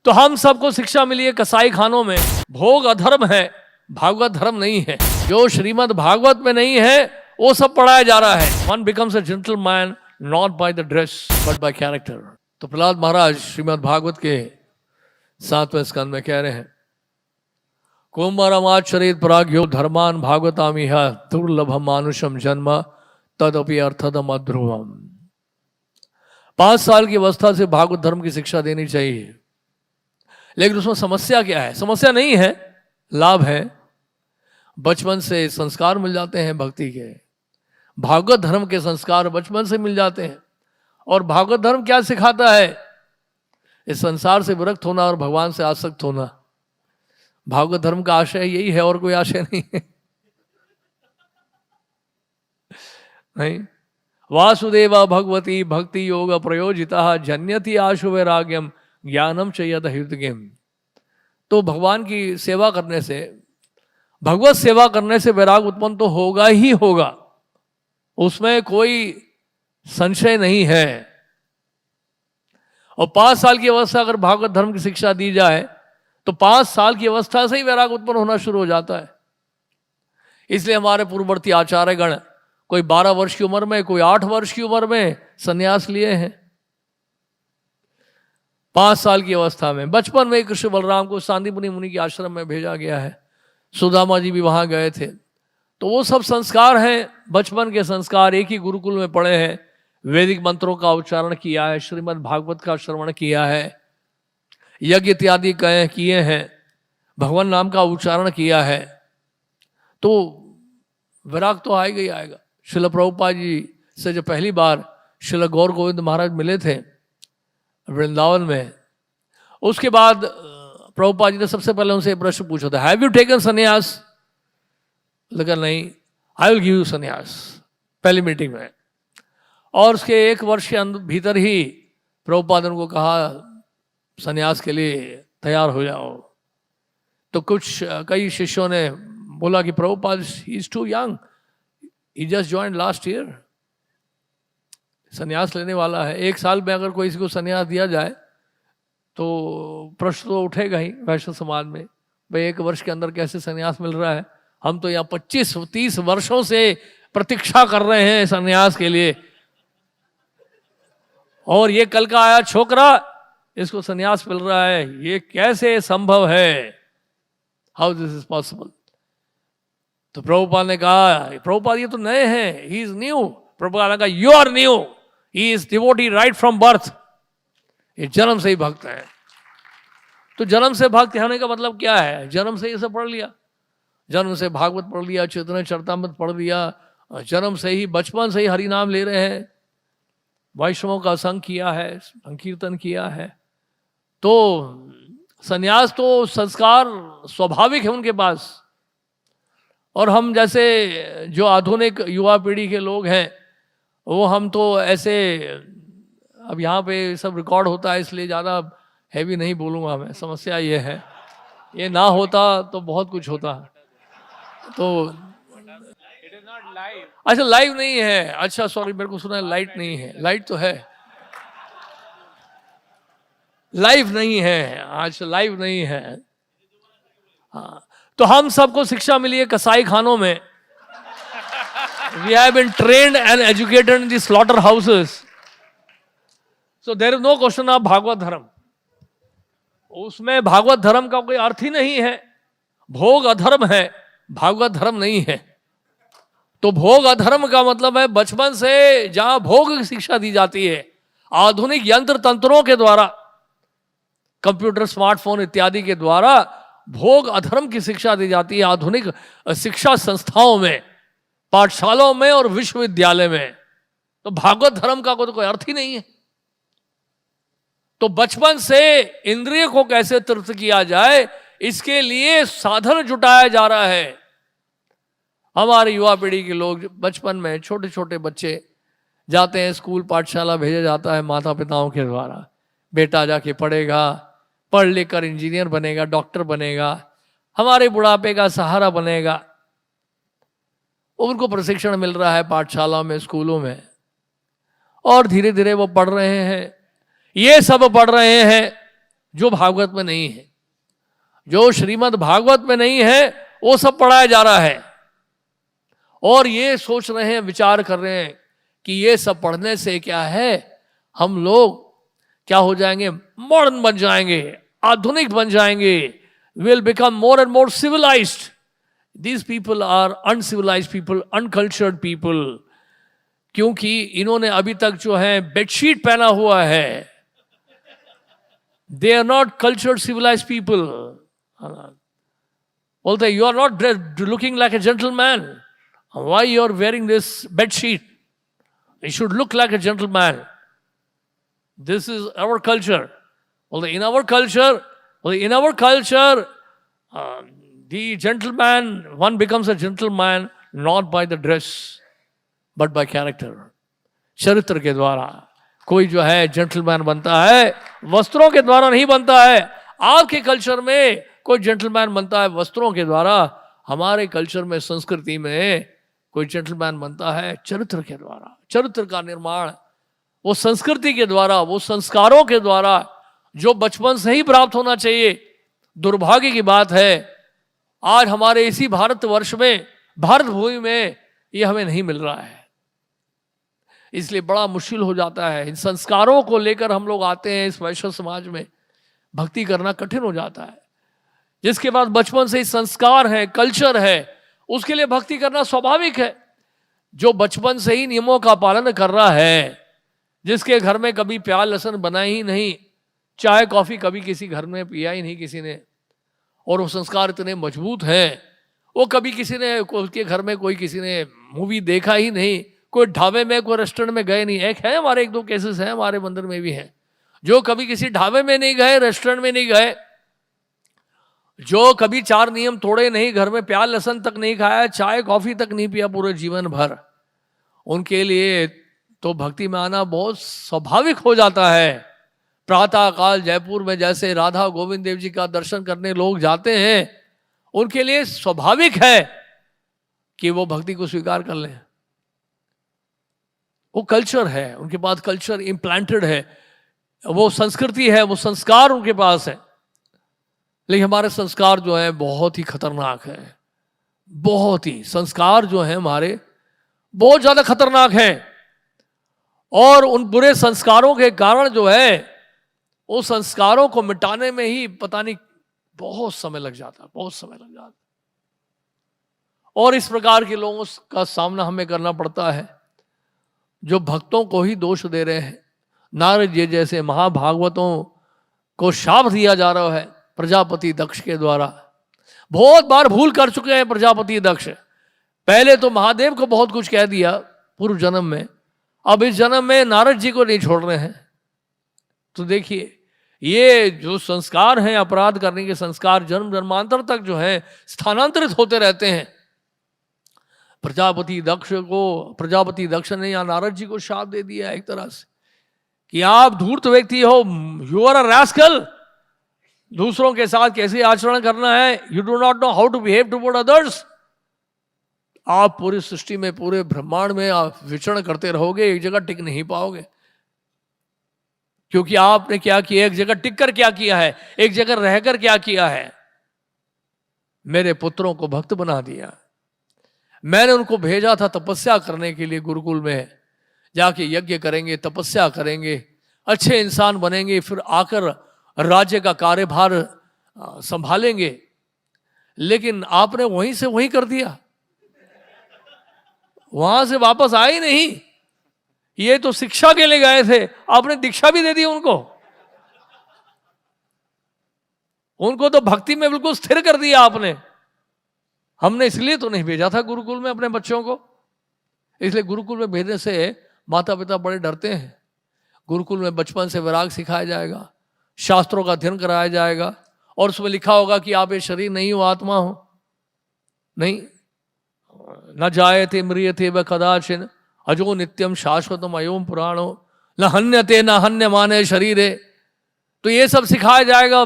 तो हम सबको शिक्षा मिली है कसाई खानों में, भोग अधर्म है, भागवत धर्म नहीं है। जो श्रीमद् भागवत में नहीं है वो सब पढ़ाया जा रहा है। One becomes a gentleman not by the dress but by character. तो प्रहलाद महाराज श्रीमद् भागवत के 7वें स्कंद में कह रहे हैं, कुंभरमाचरित प्राज्ञो धर्मान भागवतामिह दुर्लभम मानुषम जन्म तदपि अर्थदम अध्रुवम। 5 साल की अवस्था से भागवत धर्म की शिक्षा देनी चाहिए, लेकिन उसमें समस्या क्या है? समस्या नहीं है, लाभ है। बचपन से संस्कार मिल जाते हैं भक्ति के, भागवत धर्म के संस्कार बचपन से मिल जाते हैं। और भागवत धर्म क्या सिखाता है? इस संसार से विरक्त होना और भगवान से आसक्त होना। भागवत धर्म का आशय यही है, और कोई आशय नहीं है। नहीं, वासुदेवा भगवती भक्ति योग प्रयोजिता जन्यति आशु वैराग्यम ज्ञानम चयत हृदयम। तो भगवान की सेवा करने से, भगवत सेवा करने से वैराग उत्पन्न तो होगा ही होगा, उसमें कोई संशय नहीं है। और 5 साल की अवस्था अगर भागवत धर्म की शिक्षा दी जाए तो 5 साल की अवस्था से ही वैराग उत्पन्न होना शुरू हो जाता है। इसलिए हमारे पूर्ववर्ती आचार्यगण कोई 12 वर्ष की उम्र में, कोई 8 वर्ष की उम्र में संन्यास लिए हैं। 5 साल की अवस्था में, बचपन में कृष्ण बलराम को सांदीपनि मुनि के आश्रम में भेजा गया है। सुदामा जी भी वहां गए थे। तो वो सब संस्कार हैं, बचपन के संस्कार। एक ही गुरुकुल में पढ़े हैं, वैदिक मंत्रों का उच्चारण किया है, श्रीमद् भागवत का श्रवण किया है, यज्ञ इत्यादि किए हैं, भगवान नाम का उच्चारण किया है, तो विराग तो आएगा ही आएगा। श्रील प्रभुपाद जी से जो पहली बार श्रील गौर गोविंद महाराज मिले थे वृंदावन में, उसके बाद प्रभुपाद जी ने सबसे पहले उनसे प्रश्न पूछा था, हैव यू टेकन सन्यास? लगा नहीं, आई विल गिव यू सन्यास, पहली मीटिंग में। और उसके 1 वर्ष के भीतर ही प्रभुपाद ने उनको कहा सन्यास के लिए तैयार हो जाओ। तो कई शिष्यों ने बोला कि Prabhupada he is too young, he just joined last year, सन्यास लेने वाला है। 1 साल में अगर कोई किसी को सन्यास दिया जाए तो प्रश्न तो उठेगा ही वैष्णव समाज में, भाई 1 वर्ष के अंदर कैसे सन्यास मिल रहा है? हम तो यहाँ 25-30 वर्षों से प्रतीक्षा कर रहे हैं सन्यास के लिए, और ये कल का आया छोकरा, इसको सन्यास मिल रहा है, ये कैसे संभव है? How this is possible? तो प्रभुपाद ने कहा, प्रभुपाद ये तो नए हैं, ही इज न्यू। प्रभुपाद ने कहा, you are new, he is devotee right from birth, ये जन्म से ही भक्त है। तो जन्म से भक्त होने का मतलब क्या है? जन्म से ये सब पढ़ लिया, जन्म से भागवत पढ़ लिया, चैतन्य चरितामृत पढ़ लिया, जन्म से ही, बचपन से ही हरि नाम ले रहे हैं, वैष्णवों का संग किया है, संकीर्तन किया है। तो सन्यास तो संस्कार स्वाभाविक है उनके पास। और हम जैसे जो आधुनिक युवा पीढ़ी के लोग हैं, वो हम तो ऐसे, अब यहाँ पे सब रिकॉर्ड होता है इसलिए ज़्यादा हैवी नहीं बोलूँगा मैं। समस्या ये है, ये ना होता तो बहुत कुछ होता। तो अच्छा, लाइव नहीं है, अच्छा सॉरी, मेरे को सुना है लाइट नहीं है। लाइट तो है, लाइव नहीं है, आज लाइव नहीं है। हाँ, तो हम सबको शिक्षा मिली है कसाई खानों में। We have been trained and educated in the slaughter houses, so there is no question of Bhagavat dharma. उसमें भागवत धर्म का कोई अर्थ ही नहीं है। भोग अधर्म है, भागवत धर्म नहीं है। तो भोग अधर्म का मतलब है बचपन से जहां भोग की शिक्षा दी जाती है, आधुनिक यंत्र तंत्रों के द्वारा, कंप्यूटर, स्मार्टफोन इत्यादि के द्वारा भोग अधर्म की शिक्षा दी जाती है आधुनिक शिक्षा संस्थाओं में, पाठशालाओं में और विश्वविद्यालय में। तो भागवत धर्म का कोई अर्थ ही नहीं है। तो बचपन से इंद्रिय को कैसे तृप्त किया जाए, इसके लिए साधन जुटाया जा रहा है। हमारे युवा पीढ़ी के लोग बचपन में, छोटे छोटे बच्चे जाते हैं स्कूल, पाठशाला भेजा जाता है माता पिताओं के द्वारा, बेटा जाके पढ़ेगा, पढ़ लिख कर इंजीनियर बनेगा, डॉक्टर बनेगा, हमारे बुढ़ापे का सहारा बनेगा। उनको प्रशिक्षण मिल रहा है पाठशाला में, स्कूलों में, और धीरे धीरे वो पढ़ रहे हैं। ये सब पढ़ रहे हैं जो भागवत में नहीं है, जो श्रीमद् भागवत में नहीं है वो सब पढ़ाया जा रहा है। और ये सोच रहे हैं, विचार कर रहे हैं कि ये सब पढ़ने से क्या है, हम लोग क्या हो जाएंगे, मॉडर्न बन जाएंगे, आधुनिक बन जाएंगे, will become more and more civilized. These people are uncivilized people, uncultured people, क्योंकि इन्होंने अभी तक जो है बेडशीट पहना हुआ है। They are not cultured civilised people. बोलते you are not looking like a gentleman, why you are wearing this bed sheet? You should look like a gentleman. This is our culture. Well, in our culture, the gentleman, one becomes a gentleman not by the dress but by character. चरित्र के द्वारा कोई जो है gentleman बनता है, वस्त्रों के द्वारा नहीं बनता है। आपके कल्चर में कोई जेंटलमैन बनता है वस्त्रों के द्वारा, हमारे कल्चर में, संस्कृति में कोई जेंटलमैन बनता है चरित्र के द्वारा। चरित्र का निर्माण वो संस्कृति के द्वारा, वो संस्कारों के द्वारा, जो बचपन से ही प्राप्त होना चाहिए। दुर्भाग्य की बात है आज हमारे इसी भारतवर्ष में, भारत भूमि में ये हमें नहीं मिल रहा है। इसलिए बड़ा मुश्किल हो जाता है। इन संस्कारों को लेकर हम लोग आते हैं इस वैश्य समाज में, भक्ति करना कठिन हो जाता है। जिसके पास बचपन से ही संस्कार है, कल्चर है, उसके लिए भक्ति करना स्वाभाविक है। जो बचपन से ही नियमों का पालन कर रहा है, जिसके घर में कभी प्याज लहसुन बना ही नहीं, चाय कॉफी कभी किसी घर में पिया ही नहीं किसी ने, और वो संस्कार इतने मजबूत हैं, वो कभी किसी ने, उसके घर में कोई किसी ने मूवी देखा ही नहीं, कोई ढाबे में, कोई रेस्टोरेंट में गए नहीं। एक है हमारे, एक दो केसेस हैं हमारे मंदिर में भी हैं, जो कभी किसी ढाबे में नहीं गए, रेस्टोरेंट में नहीं गए, जो कभी 4 नियम तोड़े नहीं, घर में प्याज लहसुन तक नहीं खाया, चाय कॉफी तक नहीं पिया पूरे जीवन भर। उनके लिए तो भक्ति में आना बहुत स्वाभाविक हो जाता है। प्रातः काल जयपुर में जैसे राधा गोविंद देव जी का दर्शन करने लोग जाते हैं, उनके लिए स्वाभाविक है कि वो भक्ति को स्वीकार कर लें। वो कल्चर है, उनके पास कल्चर इम्प्लांटेड है, वो संस्कृति है, वो संस्कार उनके पास है। लेकिन हमारे संस्कार जो है बहुत ही खतरनाक है, बहुत ही संस्कार जो है हमारे बहुत ज्यादा खतरनाक हैं। और उन बुरे संस्कारों के कारण जो है, उस संस्कारों को मिटाने में ही पता नहीं बहुत समय लग जाता, बहुत समय लग जाता। और इस प्रकार के लोगों का सामना हमें करना पड़ता है, जो भक्तों को ही दोष दे रहे हैं। नारद जी जैसे महाभागवतों को शाप दिया जा रहा है प्रजापति दक्ष के द्वारा। बहुत बार भूल कर चुके हैं प्रजापति दक्ष। पहले तो महादेव को बहुत कुछ कह दिया पूर्व जन्म में, अब इस जन्म में नारद जी को नहीं छोड़ रहे हैं। तो देखिए, ये जो संस्कार हैं, अपराध करने के संस्कार जन्म जन्मांतर तक जो है स्थानांतरित होते रहते हैं। प्रजापति दक्ष ने या नारद जी को शाप दे दिया एक तरह से कि आप धूर्त व्यक्ति हो, यू आर अ रास्कल। दूसरों के साथ कैसे आचरण करना है, you do not know how to behave toward others. आप पूरी सृष्टि में, पूरे ब्रह्मांड में आप विचरण करते रहोगे, एक जगह टिक नहीं पाओगे। क्योंकि आपने क्या किया, एक जगह टिक कर क्या किया है, एक जगह रहकर क्या किया है। मेरे पुत्रों को भक्त बना दिया। मैंने उनको भेजा था तपस्या करने के लिए, गुरुकुल में जाके यज्ञ करेंगे, तपस्या करेंगे, अच्छे इंसान बनेंगे, फिर आकर राज्य का कार्यभार संभालेंगे। लेकिन आपने वहीं से वहीं कर दिया, वहां से वापस आए ही नहीं। ये तो शिक्षा के लिए गए थे, आपने दीक्षा भी दे दी उनको। उनको तो भक्ति में बिल्कुल स्थिर कर दिया आपने। हमने इसलिए तो नहीं भेजा था गुरुकुल में अपने बच्चों को। इसलिए गुरुकुल में भेजने से माता पिता बड़े डरते हैं। गुरुकुल में बचपन से वैराग सिखाया जाएगा, शास्त्रों का अध्ययन कराया जाएगा, और उसमें लिखा होगा कि आप ये शरीर नहीं हो, आत्मा हो। नहीं, न जायते म्रियते व कदाचिन अजो नित्यम शाश्वतम अयोम पुराणो न हन्यते न हन्य माने शरीरे। तो ये सब सिखाया जाएगा।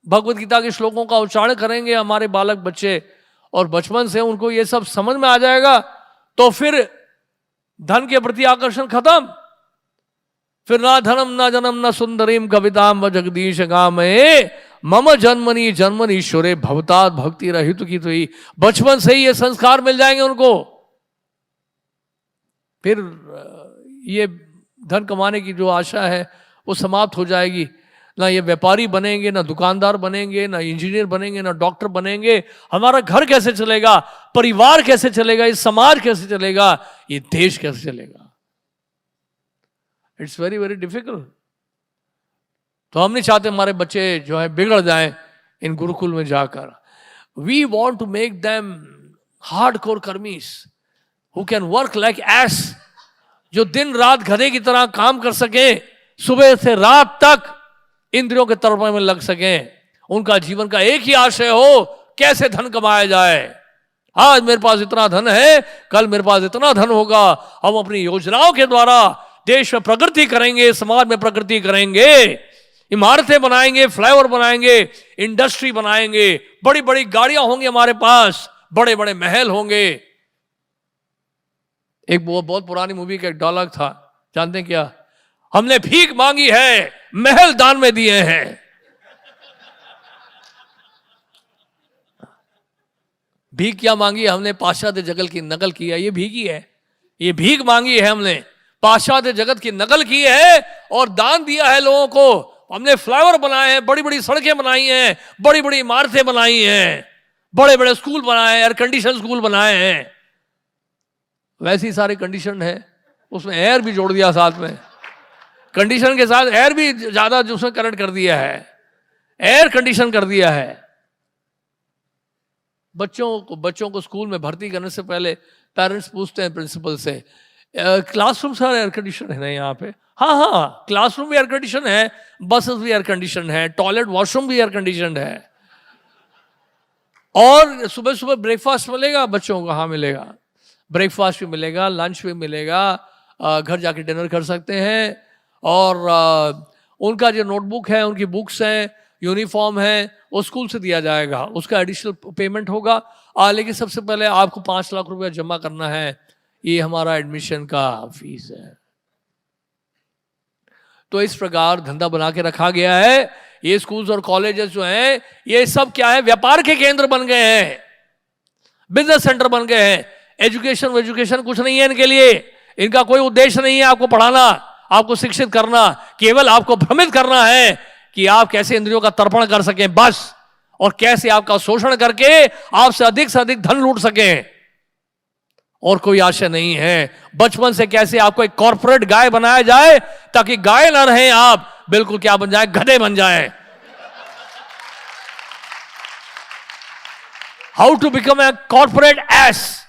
भगवत गीता के श्लोकों का उच्चारण करेंगे हमारे बालक बच्चे, और बचपन से उनको ये सब समझ में आ जाएगा। तो फिर धन के प्रति आकर्षण खत्म, फिर ना धनम ना जन्म ना सुंदरीम कविताम व जगदीश गामे मम जन्मनी जन्मनीश्वरे भवतात भक्ति रहित की तो ही। बचपन से ही ये संस्कार मिल जाएंगे उनको। फिर ये धन कमाने की जो आशा है वो समाप्त हो जाएगी। ना ये व्यापारी बनेंगे, ना दुकानदार बनेंगे, ना इंजीनियर बनेंगे, ना डॉक्टर बनेंगे। हमारा घर कैसे चलेगा, परिवार कैसे चलेगा, ये समाज कैसे चलेगा, ये देश कैसे चलेगा? It's very very difficult. तो हम नहीं चाहते हमारे बच्चे जो है बिगड़ जाएं इन गुरुकुल में जाकर। We want to make them hard core karmis who can work like us, जो दिन रात गधे की तरह काम कर सके, सुबह से रात तक इंद्रियों के तर्पण में लग सके। उनका जीवन का एक ही आशय हो, कैसे धन कमाया जाए। आज मेरे पास इतना धन है, कल मेरे पास इतना धन होगा, हम अपनी योजनाओं के द्वारा देश में प्रगति करेंगे, समाज में प्रगति करेंगे, इमारतें बनाएंगे, फ्लाईओवर बनाएंगे, इंडस्ट्री बनाएंगे, बड़ी बड़ी गाड़ियां होंगी हमारे पास, बड़े बड़े महल होंगे। एक बहुत पुरानी मूवी का एक डायलॉग था, जानते हैं क्या? हमने भीख मांगी है, महल दान में दिए हैं। भीख क्या मांगी? हमने पाश्चात्य जगत की नकल की है। ये भीख ही है, ये भीख मांगी है हमने, पाश्चात्य जगत की नकल की है और दान दिया है लोगों को। हमने फ्लाईओवर बनाए हैं, बड़ी बड़ी सड़कें बनाई हैं, बड़ी बड़ी इमारतें बनाई हैं, बड़े बड़े स्कूल बनाए हैं, एयर कंडीशन स्कूल बनाए हैं। वैसी सारी कंडीशन है, उसमें एयर भी जोड़ दिया साथ में, कंडीशन के साथ एयर भी ज्यादा उसमें करंट कर दिया है, एयर कंडीशन कर दिया है। बच्चों को स्कूल में भर्ती करने से पहले पेरेंट्स पूछते हैं प्रिंसिपल से, क्लासरूम सर एयर कंडीशन है ना यहाँ पे? हाँ, क्लासरूम भी एयर कंडीशन है, बसेस भी एयर कंडीशन है, टॉयलेट वॉशरूम भी एयर कंडीशन है। और सुबह सुबह ब्रेकफास्ट मिलेगा बच्चों को? हाँ मिलेगा, ब्रेकफास्ट भी मिलेगा, लंच भी मिलेगा, घर जाके डिनर कर सकते हैं। और उनका जो नोटबुक है, उनकी बुक्स हैं, यूनिफॉर्म है, वो स्कूल से दिया जाएगा, उसका एडिशनल पेमेंट होगा। लेकिन सबसे पहले आपको 5 लाख रुपया जमा करना है, ये हमारा एडमिशन का फीस है। तो इस प्रकार धंधा बना के रखा गया है। ये स्कूल्स और कॉलेजेस जो हैं, ये सब क्या है? व्यापार के केंद्र बन गए हैं, बिजनेस सेंटर बन गए हैं। एजुकेशन कुछ नहीं है इनके लिए, इनका कोई उद्देश्य नहीं है आपको पढ़ाना, आपको शिक्षित करना, केवल आपको भ्रमित करना है कि आप कैसे इंद्रियों का तर्पण कर सकें बस, और कैसे आपका शोषण करके आपसे अधिक धन लूट सकें, और कोई आशा नहीं है। बचपन से कैसे आपको एक कॉर्पोरेट गाय बनाया जाए ताकि गाय ना रहे आप, बिल्कुल क्या बन जाए? गधे बन जाए। How to become a corporate ass,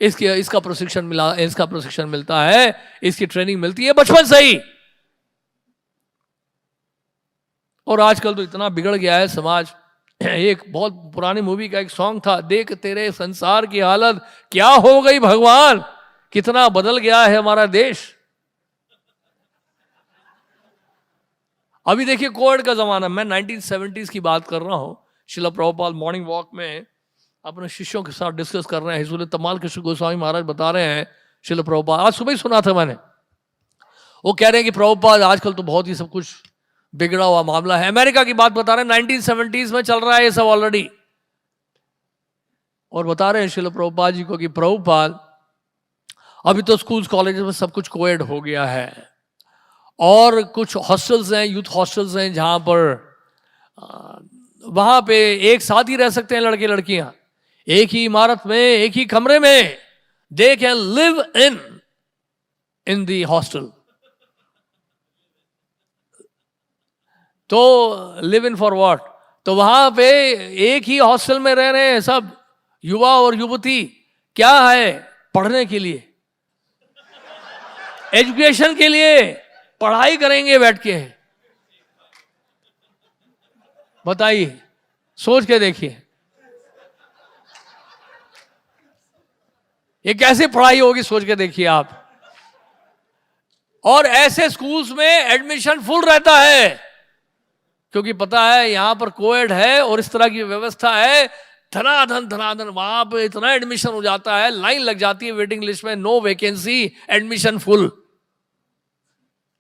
इसका प्रशिक्षण मिलता है, इसकी ट्रेनिंग मिलती है बचपन से ही। और आजकल तो इतना बिगड़ गया है समाज। एक बहुत पुरानी मूवी का एक सॉन्ग था, देख तेरे संसार की हालत क्या हो गई भगवान, कितना बदल गया है हमारा देश। अभी देखिए कोविड का जमाना, मैं 1970s की बात कर रहा हूं। श्रील प्रभुपाद मॉर्निंग वॉक में अपने शिष्यों के साथ डिस्कस कर रहे हैं। हिजूल तमाल कृष्ण गोस्वामी महाराज बता रहे हैं, श्रील प्रभुपाद, आज सुबह ही सुना था मैंने, वो कह रहे हैं कि प्रभुपाद आजकल तो बहुत ही सब कुछ बिगड़ा हुआ मामला है। अमेरिका की बात बता रहे हैं, 1970s में चल रहा है ये सब ऑलरेडी। और बता रहे हैं श्रील प्रभुपाद जी को कि प्रभुपाद अभी तो स्कूल्स कॉलेजेस में सब कुछ कोएड हो गया है, और कुछ हॉस्टल्स हैं, यूथ हॉस्टल्स हैं, जहां पर वहां पे एक साथ ही रह सकते हैं लड़के लड़कियां, एक ही इमारत में, एक ही कमरे में, they can live in the hostel. तो लिव इन फॉर व्हाट? तो वहां पे एक ही हॉस्टल में रह रहे हैं सब युवा और युवती, क्या है? पढ़ने के लिए, एजुकेशन के लिए, पढ़ाई करेंगे बैठ के। बताइए, सोच के देखिए, ये कैसे पढ़ाई होगी? सोच के देखिए आप। और ऐसे स्कूल्स में एडमिशन फुल रहता है, क्योंकि पता है यहां पर कोएड है और इस तरह की व्यवस्था है, धनाधन वहां पे इतना एडमिशन हो जाता है, लाइन लग जाती है वेटिंग लिस्ट में, नो वैकेंसी, एडमिशन फुल।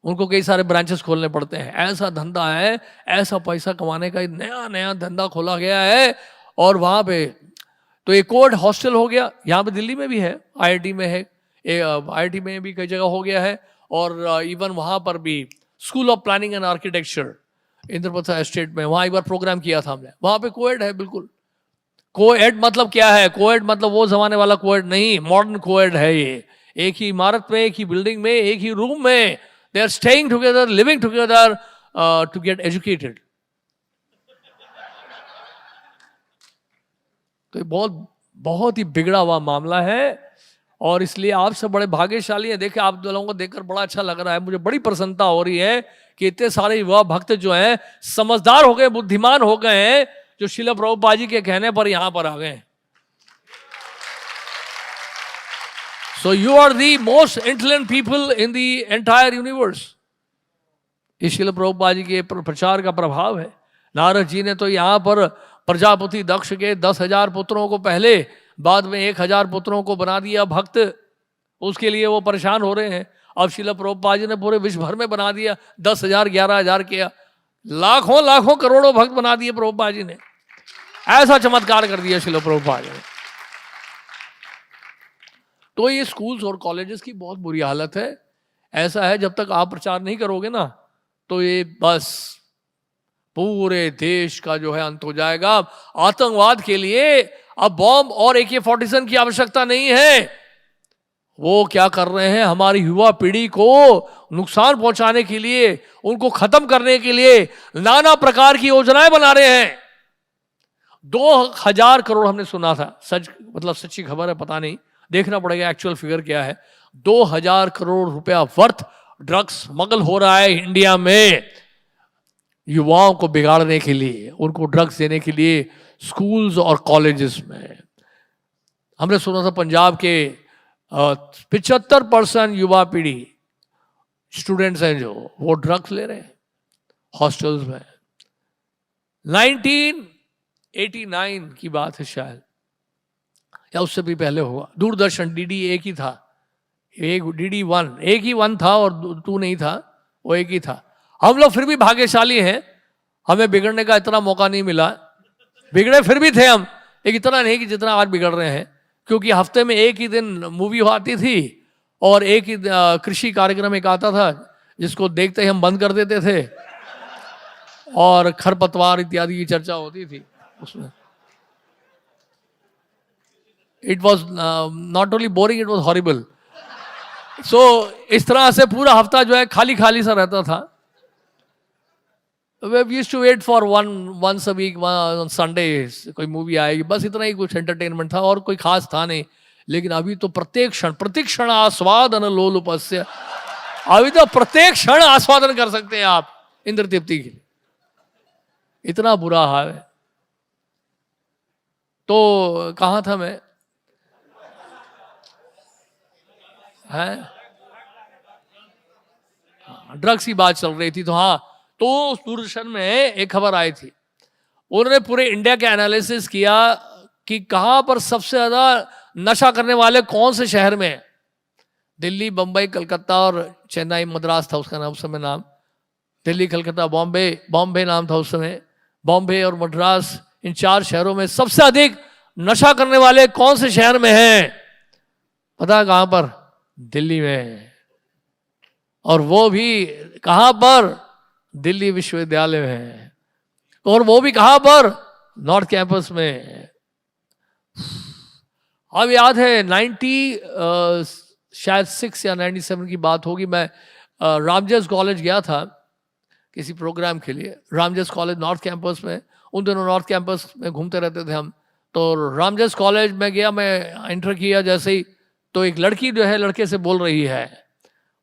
उनको कई सारे ब्रांचेस खोलने पड़ते हैं। ऐसा धंधा है, ऐसा पैसा कमाने का नया नया धंधा खोला गया है। और वहाँ पे तो एक कोड हॉस्टल हो गया, यहाँ पे दिल्ली में भी है, आईआईटी में है, आईआईटी में भी कई जगह हो गया है। और इवन वहाँ पर भी school of planning and architecture Indraprastha estate में, वहाँ एक बार प्रोग्राम किया था हमने, वहाँ पे कोएड है बिल्कुल। कोएड मतलब क्या है? कोएड मतलब वो जमाने वाला कोएड नहीं, मॉडर्न कोएड है ये। एक ही इमारत में, एक ही बिल्डिंग में, एक ही रूम में they are staying together, living together to get educated. तो ये बहुत बहुत ही बिगड़ा हुआ मामला है। और इसलिए आप सब बड़े भाग्यशाली हैं। देखिए, आप लोगों को देखकर बड़ा अच्छा लग रहा है, मुझे बड़ी प्रसन्नता हो रही है कि इतने सारे युवा भक्त जो हैं समझदार हो गए, बुद्धिमान हो गए हैं, जो श्रील प्रभुपाद जी के कहने पर यहां पर आ गए। So you are the most intelligent people in the entire universe. ये श्रील प्रभुपाद जी के प्रचार का प्रभाव है। नारद जी ने तो यहाँ पर प्रजापति दक्ष के 10,000 पुत्रों को पहले, बाद में 1,000 पुत्रों को बना दिया भक्त। उसके लिए वो परेशान हो रहे हैं। अब श्रील प्रभुपाद जी ने पूरे विश्व भर में बना दिया, 10,000 11,000 किया, लाखों लाखों करोड़ों भक्त बना दिए प्रभुपाद जी ने। ऐसा चमत्कार कर दिया श्रील प्रभुपाद जी ने। तो ये स्कूल्स और कॉलेजेस की बहुत बुरी हालत है। ऐसा है, जब तक आप प्रचार नहीं करोगे ना, तो ये बस पूरे देश का जो है अंत हो जाएगा। आतंकवाद के लिए अब बॉम्ब और AK-47 की आवश्यकता नहीं है। वो क्या कर रहे हैं, हमारी युवा पीढ़ी को नुकसान पहुंचाने के लिए, उनको खत्म करने के लिए नाना प्रकार की योजनाएं बना रहे हैं। 2,000 करोड़ हमने सुना था, सच मतलब सच्ची खबर है, पता नहीं, देखना पड़ेगा एक्चुअल फिगर क्या है। 2,000 करोड़ रुपया वर्थ ड्रग्स स्मगल हो रहा है इंडिया में, युवाओं को बिगाड़ने के लिए, उनको ड्रग्स देने के लिए स्कूल्स और कॉलेजेस में। हमने सुना था पंजाब के 75% युवा पीढ़ी स्टूडेंट्स हैं जो वो ड्रग्स ले रहे हैं हॉस्टल्स में। 1989 की बात है शायद, या उससे भी पहले होगा। दूरदर्शन DD एक ही था, एक DD1 एक ही 1 था और 2 नहीं था, वो एक ही था। हम लोग फिर भी भाग्यशाली हैं, हमें बिगड़ने का इतना मौका नहीं मिला। बिगड़े फिर भी थे हम, लेकिन इतना नहीं कि जितना आज बिगड़ रहे हैं, क्योंकि हफ्ते में एक ही दिन मूवी आती थी और एक ही कृषि कार्यक्रम एक आता था, जिसको देखते ही हम बंद कर देते थे, और खरपतवार इत्यादि की चर्चा होती थी उसमें। It was not only boring, it was horrible. So इस तरह से पूरा हफ्ता जो है खाली खाली सा रहता था। We used to wait for once a week on Sundays कोई मूवी आएगी, बस इतना ही कुछ एंटरटेनमेंट था, और कोई खास था नहीं। लेकिन अभी तो प्रत्येक क्षण प्रतिक्षण आस्वादन लोलुपस्य, अभी तो प्रत्येक क्षण आस्वादन कर सकते हैं आप इंद्र तृप्ति के लिए, इतना बुरा हाल है। तो कहाँ था मैं, है ड्रग्स की बात चल रही थी। तो हाँ, तो दूरदर्शन में एक खबर आई थी, उन्होंने पूरे इंडिया का एनालिसिस किया कि कहां पर सबसे ज्यादा नशा करने वाले कौन से शहर में है। दिल्ली, बंबई, कलकत्ता और चेन्नई, मद्रास था उसका नाम उस समय, नाम दिल्ली, कलकत्ता, बॉम्बे नाम था उस समय। बॉम्बे और मद्रास, इन 4 शहरों में सबसे अधिक नशा करने वाले कौन से शहर में हैं? पता कहां पर? दिल्ली में। और वो भी कहां पर? दिल्ली विश्वविद्यालय में। और वो भी कहां पर? नॉर्थ कैंपस में। अब याद है शायद 6 या 97 की बात होगी, मैं रामजस कॉलेज गया था किसी प्रोग्राम के लिए। रामजस कॉलेज नॉर्थ कैंपस में, उन दिनों नॉर्थ कैंपस में घूमते रहते थे हम। तो रामजस कॉलेज में गया, मैं एंटर किया जैसे ही, तो एक लड़की जो है लड़के से बोल रही है,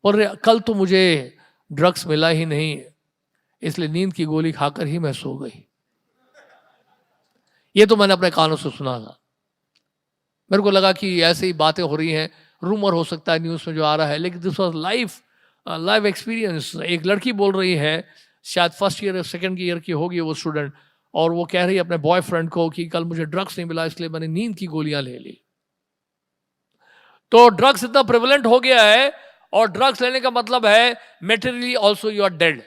और कल तो मुझे ड्रग्स मिला ही नहीं, इसलिए नींद की गोली खाकर ही मैं सो गई। ये तो मैंने अपने कानों से सुना था। मेरे को लगा कि ऐसे ही बातें हो रही हैं, रूमर हो सकता है न्यूज़ में जो आ रहा है, लेकिन दिस वाज लाइव एक्सपीरियंस। एक लड़की बोल रही है, शायद फर्स्ट ईयर या सेकेंड ईयर की होगी वो स्टूडेंट, और वो कह रही है अपने बॉयफ्रेंड को कि कल मुझे ड्रग्स नहीं मिला, इसलिए मैंने नींद की गोलियां ले ली। तो ड्रग्स इतना प्रेवलेंट हो गया है, और ड्रग्स लेने का मतलब है materially also you are dead,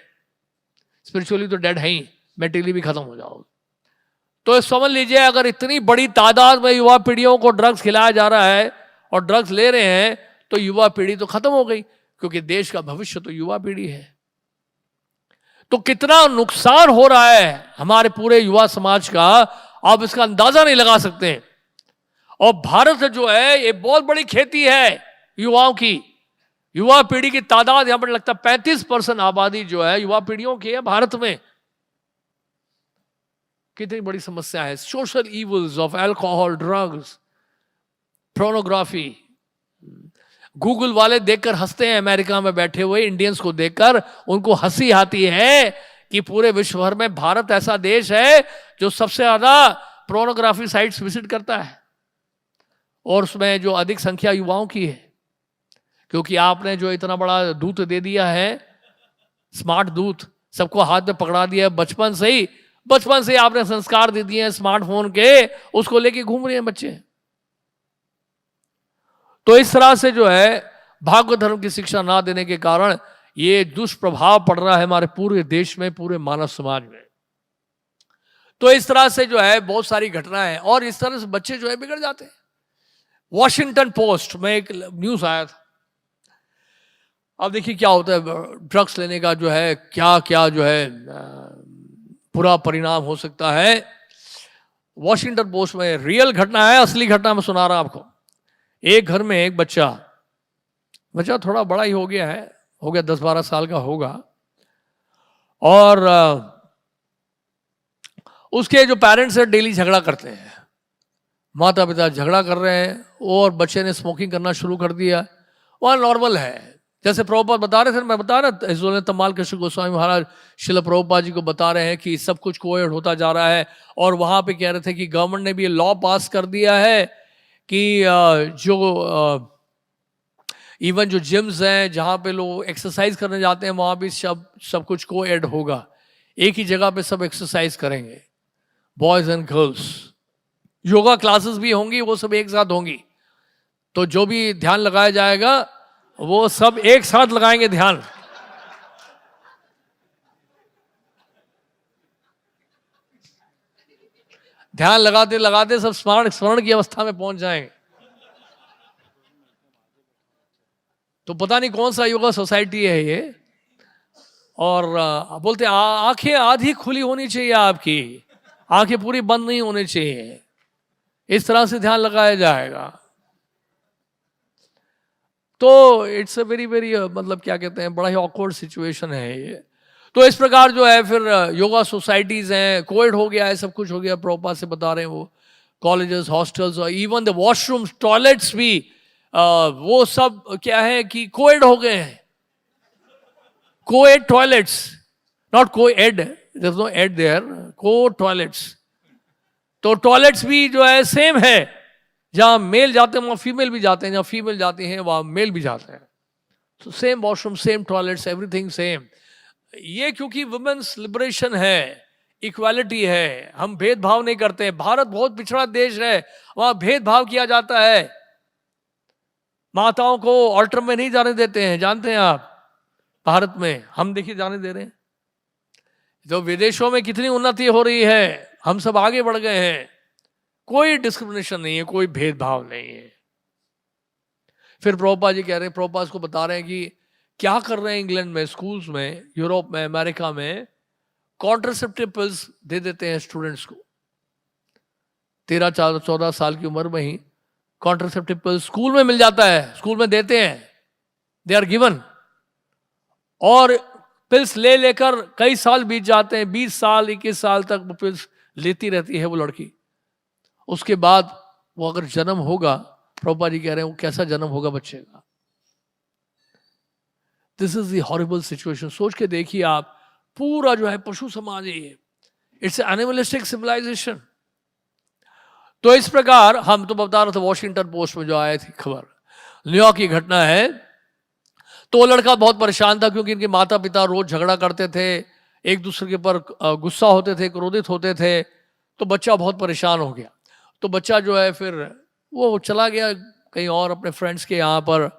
spiritually तो डेड है ही, मेटेरियली भी खत्म हो जाओगे। तो समझ लीजिए अगर इतनी बड़ी तादाद में युवा पीढ़ियों को ड्रग्स खिलाया जा रहा है और ड्रग्स ले रहे हैं, तो युवा पीढ़ी तो खत्म हो गई, क्योंकि देश का भविष्य तो युवा पीढ़ी है। तो कितना नुकसान हो रहा है हमारे पूरे युवा समाज का, आप इसका अंदाजा नहीं लगा सकते। और भारत जो है ये बहुत बड़ी खेती है युवाओं की। युवा पीढ़ी की तादाद यहां पर लगता है 35% आबादी जो है युवा पीढ़ियों की है भारत में। कितनी बड़ी समस्या है। Social evils of alcohol, drugs, pornography. Google वाले देखकर हंसते हैं, अमेरिका में बैठे हुए इंडियंस को देखकर उनको हंसी आती है कि पूरे विश्व भर में भारत ऐसा देश है जो सबसे ज्यादा पोर्नोग्राफी साइट्स विजिट करता है, और उसमें जो अधिक संख्या युवाओं की है। क्योंकि आपने जो इतना बड़ा दूत दे दिया है, स्मार्ट दूत, सबको हाथ में पकड़ा दिया है बचपन से ही आपने संस्कार दे दिए हैं स्मार्टफोन के, उसको लेके घूम रहे हैं बच्चे। तो इस तरह से जो है भागवत धर्म की शिक्षा ना देने के कारण ये दुष्प्रभाव पड़ रहा है हमारे पूरे देश में, पूरे मानव समाज में। तो इस तरह से जो है बहुत सारी घटनाएं हैं, और इस तरह से बच्चे जो है बिगड़ जाते हैं। वॉशिंगटन पोस्ट में एक न्यूज आया था। अब देखिए क्या होता है, ड्रग्स लेने का जो है क्या क्या जो है बुरा परिणाम हो सकता है। वॉशिंगटन पोस्ट में रियल घटना है, असली घटना मैं सुना रहा आपको। एक घर में एक बच्चा थोड़ा बड़ा ही हो गया है, हो गया 10-12 साल का होगा, और उसके जो पेरेंट्स है डेली झगड़ा करते हैं, माता पिता झगड़ा कर रहे हैं, और बच्चे ने स्मोकिंग करना शुरू कर दिया। वह नॉर्मल है, जैसे प्रभुपाद बता रहे थे, मैं बता रहा था, तमाल कृष्ण गोस्वामी महाराज श्रील प्रभुपाद जी को बता रहे हैं कि सब कुछ कोएड होता जा रहा है। और वहां पे कह रहे थे कि गवर्नमेंट ने भी ये लॉ पास कर दिया है कि जो इवन जो जिम्स हैं जहाँ पे लोग एक्सरसाइज करने जाते हैं, वहाँ भी सब कुछ कोएड होगा, एक ही जगह पे सब एक्सरसाइज करेंगे, boys and girls. Yoga classes भी होंगी, वो सब एक साथ होंगी। तो जो भी ध्यान लगाया जाएगा वो सब एक साथ लगाएंगे ध्यान। ध्यान लगाते लगाते सब स्मरण की अवस्था में पहुंच जाएंगे। तो पता नहीं कौन सा योगा सोसाइटी है ये। और बोलते आंखें आधी खुली होनी चाहिए, आपकी आंखें पूरी बंद नहीं होनी चाहिए, इस तरह से ध्यान लगाया जाएगा। तो इट्स अ वेरी वेरी मतलब क्या कहते हैं, बड़ा ही ऑकवर्ड सिचुएशन है ये। तो इस प्रकार जो है फिर योगा सोसाइटीज हैं, कोविड हो गया है, सब कुछ हो गया, प्रभुपाद से बता रहे हैं वो, कॉलेजेस, हॉस्टल्स, और इवन द वॉशरूम्स, टॉयलेट्स भी वो सब क्या है कि कोएड हो गए हैं। Coed toilets, not coed, there is no ed there, co toilets. तो टॉयलेट्स भी जो है सेम है, जहां मेल जाते हैं वहां फीमेल भी जाते हैं, जहां फीमेल जाती हैं वहां मेल भी जाते हैं। तो same washroom, same toilets, everything same. ये क्योंकि वुमेन्स लिबरेशन है, इक्वालिटी है, हम भेदभाव नहीं करते। भारत बहुत पिछड़ा देश है, वहां भेदभाव किया जाता है, माताओं को ऑल्टर में नहीं जाने देते हैं, जानते हैं आप। भारत में हम देखिए जाने दे रहे हैं। जो विदेशों में कितनी उन्नति हो रही है, हम सब आगे बढ़ गए हैं, कोई डिस्क्रिमिनेशन नहीं है, कोई भेदभाव नहीं है। फिर प्रभुपाद जी कह रहे हैं, प्रभुपाद को बता रहे हैं कि क्या कर रहे हैं इंग्लैंड में, स्कूल्स में, यूरोप में, अमेरिका में, कॉन्ट्रासेप्टिव पिल्स दे देते हैं स्टूडेंट्स को। 13-14 साल की उम्र में ही कॉन्ट्रासेप्टिव पिल्स स्कूल में मिल जाता है, स्कूल में देते हैं, दे आर गिवन। और पिल्स ले लेकर कई साल बीत जाते हैं, 20 साल 21 साल तक वो पिल्स लेती रहती है वो लड़की। उसके बाद वो अगर जन्म होगा, प्रभुपाद जी कह रहे हैं, वो कैसा जन्म होगा बच्चे का। This is the horrible situation. सोच के देखिए आप, पूरा जो है पशु समाज है, इट्स एनिमलिस्टिक सिविलाइजेशन। तो इस प्रकार हम तो बता रहे थे, वॉशिंगटन पोस्ट में जो आई थी खबर, न्यूयॉर्क की घटना है। तो वो लड़का बहुत परेशान था, क्योंकि इनके माता पिता रोज झगड़ा करते थे, एक दूसरे के ऊपर गुस्सा होते थे, क्रोधित होते थे। तो बच्चा बहुत परेशान हो गया। तो बच्चा जो है फिर वो चला गया कहीं और अपने फ्रेंड्स के यहाँ पर,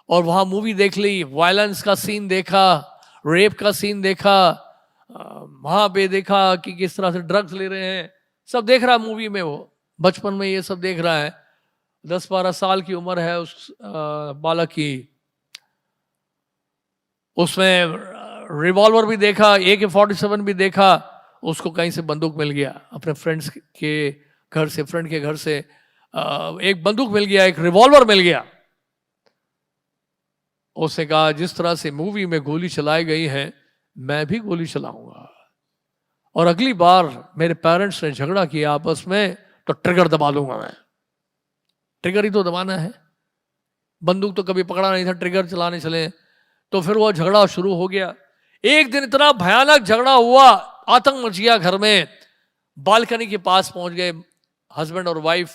और वहाँ मूवी देख ली, वायलेंस का सीन देखा, रेप का सीन देखा, वहाँ पे देखा कि किस तरह से ड्रग्स ले रहे हैं, सब देख रहा है मूवी में। वो बचपन में ये सब देख रहा है। 10-12 साल की उम्र है उस बालक की। उसमें रिवॉल्वर भी देखा, AK-47 भी देखा। उसको कहीं से बंदूक मिल गया, अपने फ्रेंड्स के घर से, फ्रेंड के घर से एक बंदूक मिल गया, एक रिवॉल्वर मिल गया। उसने कहा जिस तरह से मूवी में गोली चलाई गई है मैं भी गोली चलाऊंगा, और अगली बार मेरे पेरेंट्स ने झगड़ा किया आपस में तो ट्रिगर दबा दूंगा मैं। ट्रिगर ही तो दबाना है, बंदूक तो कभी पकड़ा नहीं था, ट्रिगर चलाने चले। तो फिर वो झगड़ा शुरू हो गया। एक दिन इतना भयानक झगड़ा हुआ, आतंक मच गया घर में। बालकनी के पास पहुंच गए हस्बैंड और wife,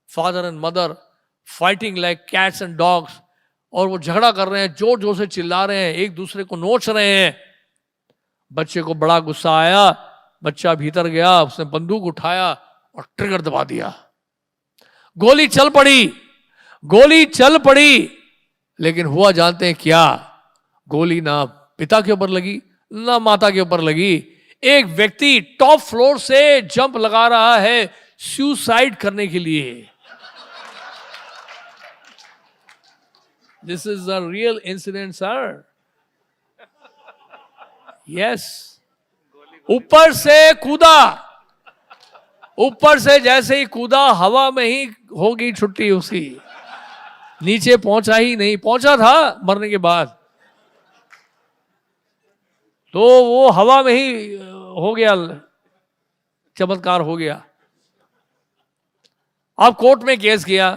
father and mother, fighting like cats and dogs. और वो झगड़ा कर रहे हैं, जोर जोर से चिल्ला रहे हैं, एक दूसरे को नोच रहे हैं। बच्चे को बड़ा गुस्सा आया, बच्चा भीतर गया, उसने बंदूक उठाया और ट्रिगर दबा दिया। गोली चल पड़ी, गोली चल पड़ी। लेकिन हुआ जानते हैं क्या? गोली ना पिता के ऊपर लगी ना माता के ऊपर लगी। एक व्यक्ति टॉप फ्लोर से जंप लगा रहा है सुसाइड करने के लिए। This is a real incident sir. Yes, ऊपर से कूदा, ऊपर से जैसे ही कूदा हवा में ही हो गई छुट्टी उसकी, नीचे पहुंचा ही नहीं। पहुंचा था मरने के बाद, तो वो हवा में ही हो गया, चमत्कार हो गया। अब कोर्ट में केस किया।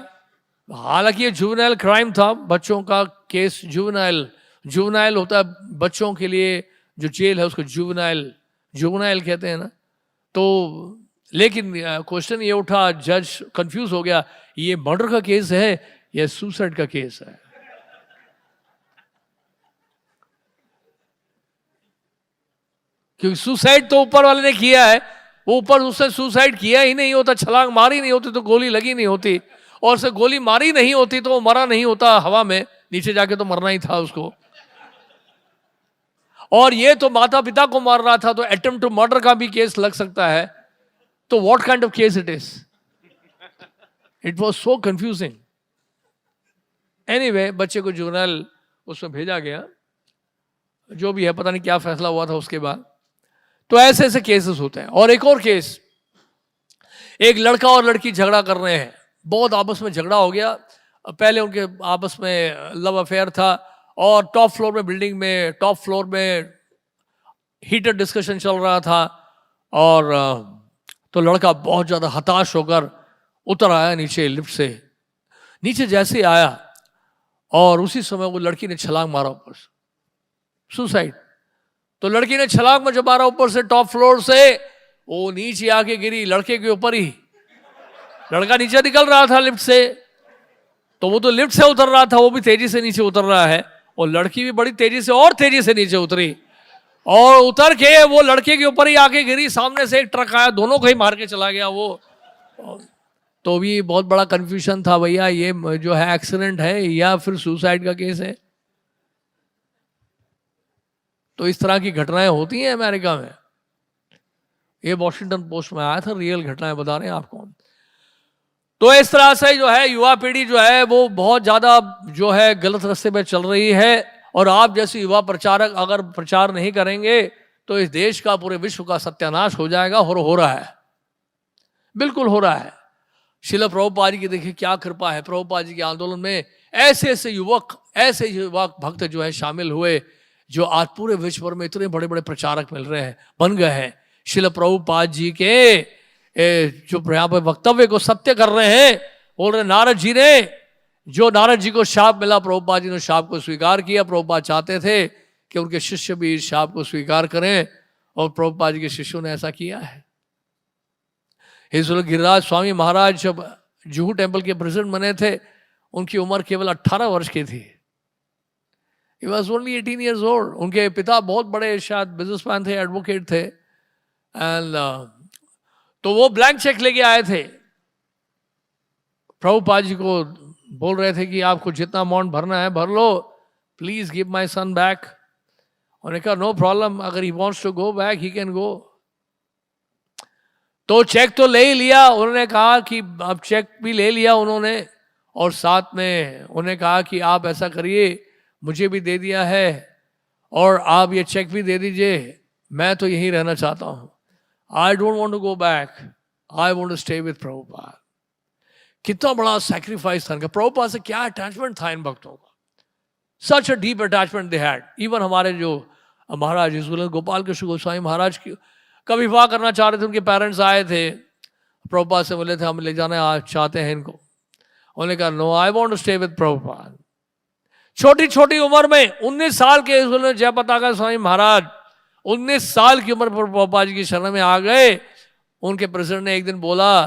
हालांकि ये जुवेनाइल क्राइम था, बच्चों का केस। जुवेनाइल होता है बच्चों के लिए, जो जेल है उसको जुवेनाइल कहते हैं ना। तो लेकिन क्वेश्चन ये उठा, जज कंफ्यूज हो गया, ये मर्डर का केस है या सुसाइड का केस है। क्योंकि सुसाइड तो ऊपर वाले ने किया है, वो ऊपर उसने सुसाइड किया ही नहीं होता, छलांग मारी नहीं होती तो गोली लगी नहीं होती, और से गोली मारी नहीं होती तो वो मरा नहीं होता हवा में, नीचे जाके तो मरना ही था उसको। और ये तो माता पिता को मार रहा था, तो अटेम्प्ट टू मर्डर का भी केस लग सकता है। तो what kind of case it is? It was so confusing. Anyway, बच्चे को जुवेनाइल उसमें भेजा गया, जो भी है, पता नहीं क्या फैसला हुआ था उसके बाद। तो ऐसे ऐसे केसेस होते हैं। और एक और केस, एक लड़का और लड़की झगड़ा कर रहे हैं, बहुत आपस में झगड़ा हो गया। पहले उनके आपस में लव अफेयर था, और टॉप फ्लोर में, बिल्डिंग में टॉप फ्लोर में हीटेड डिस्कशन चल रहा था। और तो लड़का बहुत ज़्यादा हताश होकर उतर आया नीचे लिफ्ट से। नीचे जैसे आया और उसी समय वो लड़की ने छलांग मारा ऊपर से, सुसाइड। तो लड़की ने छलांग में जब मारा ऊपर से, टॉप फ्लोर से, वो नीचे आके गिरी लड़के के ऊपर ही। लड़का नीचे निकल रहा था लिफ्ट से, तो वो तो लिफ्ट से उतर रहा था, वो भी तेजी से नीचे उतर रहा है, और लड़की भी बड़ी तेजी से और तेजी से नीचे उतरी, और उतर के वो लड़के के ऊपर ही आके गिरी। सामने से एक ट्रक आया, दोनों को ही मार के चला गया वो। तो भी बहुत बड़ा कंफ्यूजन था, भैया ये जो है एक्सीडेंट है या फिर सुसाइड का केस है। तो इस तरह की घटनाएं होती हैं अमेरिका में। ये वॉशिंगटन पोस्ट में आया था, रियल घटनाएं बता रहे हैं आपको। तो इस तरह से जो है युवा पीढ़ी जो है वो बहुत ज़्यादा जो है गलत रास्ते पे चल रही है। और आप जैसे युवा प्रचारक अगर प्रचार नहीं करेंगे तो इस देश का, पूरे विश्व का सत्यानाश हो जाएगा, और हो रहा है, बिल्कुल हो रहा है। शिला प्रभुपाद जी की देखिए क्या कृपा है। प्रभुपाद जी के आंदोलन में ऐसे ऐसे युवा भक्त जो है शामिल हुए, जो आज पूरे विश्व भर में इतने बड़े बड़े प्रचारक मिल रहे हैं, बन गए हैं। शिला प्रभुपाद जी के जो यहाँ पर वक्तव्य को सत्य कर रहे हैं, बोल रहे नारद जी ने, जो नारद जी को शाप मिला, प्रभुपाद जी ने शाप को स्वीकार किया। प्रभुपाद चाहते थे कि उनके शिष्य भी इस शाप को स्वीकार करें, और प्रभुपाद जी के शिष्यों ने ऐसा किया है। गिरिराज स्वामी महाराज जब जुहू टेम्पल के प्रेसिडेंट बने थे, उनकी उम्र केवल 18 वर्ष की थी। He was only 18 years old. उनके पिता बहुत बड़े शायद बिजनेसमैन थे, एडवोकेट थे। एंड तो वो ब्लैंक चेक लेके आए थे प्रभुपाद जी को बोल रहे थे कि आपको जितना अमाउंट भरना है भर लो, please give my son back. उन्होंने कहा नो प्रॉब्लम, अगर he wants to go back he can go. तो चेक तो ले ही लिया। उन्होंने कहा कि अब चेक भी ले लिया उन्होंने, और साथ में उन्होंने कहा कि आप ऐसा करिए, मुझे भी दे दिया है और आप ये चेक भी दे दीजिए, मैं तो यहीं रहना चाहता हूं, I don't want to go back, I want to stay with Prabhupada. कितना बड़ा सैक्रिफाइस था इनका, प्रभुपाद से क्या अटैचमेंट था इन भक्तों का, such a deep attachment they had. Even हमारे जो महाराज गोपाल कृष्ण गोस्वामी महाराज की का विवाह करना चाह रहे थे, उनके पेरेंट्स आए थे, प्रभुपाद से बोले थे हम ले जाना आज चाहते हैं इनको। उन्होंने कहा no, I want to stay with Prabhupada. छोटी छोटी उम्र में 19 साल के जय पताका स्वामी महाराज 19 साल की उम्र पर प्रभुपाद जी की शरण में आ गए। उनके प्रेसिडेंट ने एक दिन बोला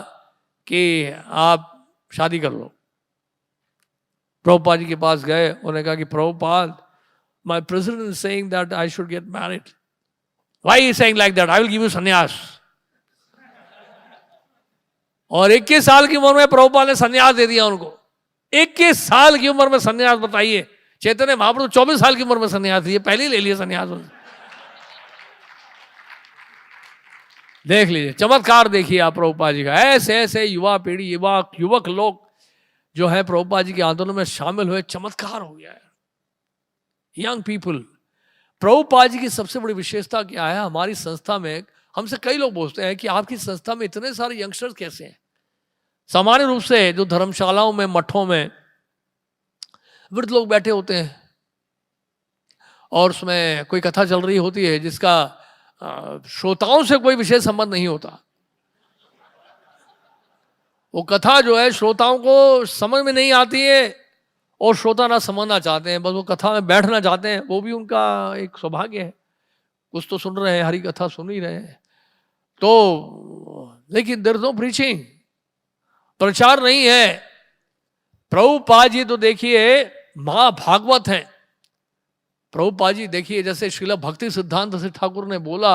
कि आप शादी कर लो। प्रभुपाद जी के पास गए, उन्होंने कहा कि Prabhupada, my president is saying that I should get married, why he saying like that, I will give you संन्यास। और 21 साल की उम्र में प्रभुपाद ने संन्यास दे दिया उनको। 21 साल की उम्र में संन्यास, बताइए। चैतन्य महाप्रभु 24 साल की उम्र में संन्यास दिए, पहले ही ले लिया संन्यास। देख लीजिए चमत्कार, देखिए आप प्रभुपाद जी का। ऐसे ऐसे युवा पीढ़ी, युवक लोग जो है प्रभुपाद जी के आंदोलन में शामिल हुए, चमत्कार हो गया है। Young people. प्रभुपाद जी की सबसे बड़ी विशेषता क्या है, हमारी संस्था में हमसे कई लोग पूछते हैं कि आपकी संस्था में इतने सारे यंगस्टर्स कैसे हैं। सामान्य रूप से जो धर्मशालाओं में, मठों में वृद्ध लोग बैठे होते हैं और उसमें कोई कथा चल रही होती है जिसका श्रोताओं से कोई विशेष संबंध नहीं होता। वो कथा जो है श्रोताओं को समझ में नहीं आती है और श्रोता ना समझना चाहते हैं, बस वो कथा में बैठना चाहते हैं। वो भी उनका एक सौभाग्य है, कुछ तो सुन रहे हैं, हरी कथा सुन ही रहे हैं। तो लेकिन देयर इज नो प्रीचिंग, प्रचार नहीं है। प्रभुपाद जी तो देखिए महाभागवत हैं। प्रभुपाद जी देखिए, जैसे श्रील भक्ति सिद्धांत से ठाकुर ने बोला,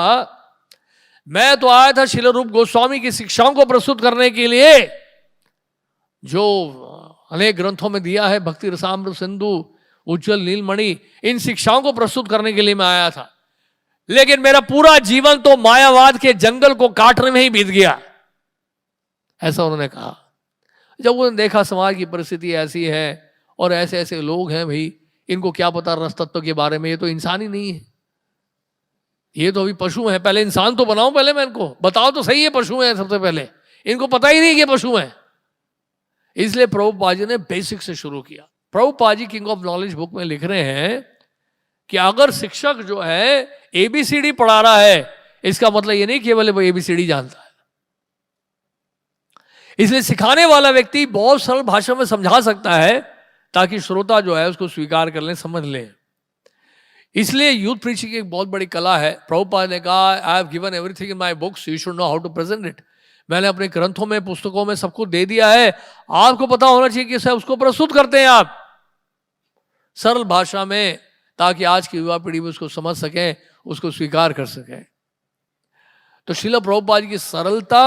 मैं तो आया था श्रील रूप गोस्वामी की शिक्षाओं को प्रस्तुत करने के लिए, जो अनेक ग्रंथों में दिया है, भक्ति रसामृत सिंधु, उज्जवल नीलमणि, इन शिक्षाओं को प्रस्तुत करने के लिए मैं आया था। लेकिन मेरा पूरा जीवन तो मायावाद के जंगल को काटने में ही बीत गया, ऐसा उन्होंने कहा। जब उन्होंने देखा समाज की परिस्थिति ऐसी है और ऐसे ऐसे लोग हैं, भाई इनको क्या पता रस तत्व के बारे में, ये तो इंसान ही नहीं है, ये तो अभी पशु है। पहले इंसान तो बनाओ, पहले मैं इनको बताओ तो सही है पशु है, सबसे पहले इनको पता ही नहीं कि पशु है। इसलिए प्रभुपाद जी ने बेसिक से शुरू किया। Prabhupada ji king of knowledge book में लिख रहे हैं कि अगर शिक्षक जो है ABCD पढ़ा रहा है, इसका मतलब ये नहीं केवल वो ABCD जानता है। इसलिए सिखाने वाला व्यक्ति बहुत सरल भाषा में समझा सकता है ताकि श्रोता जो है उसको स्वीकार कर ले, समझ ले। इसलिए यूथ प्रीचिंग की एक बहुत बड़ी कला है। प्रभुपाद ने कहा, I have given everything in my books, you should know how to present it. मैंने अपने ग्रंथों में, पुस्तकों में सबको दे दिया है, आपको पता होना चाहिए कि उसको प्रस्तुत करते हैं आप सरल भाषा में, ताकि आज की युवा पीढ़ी भी उसको समझ सके, उसको स्वीकार कर सके। तो श्रील प्रभुपाद जी की सरलता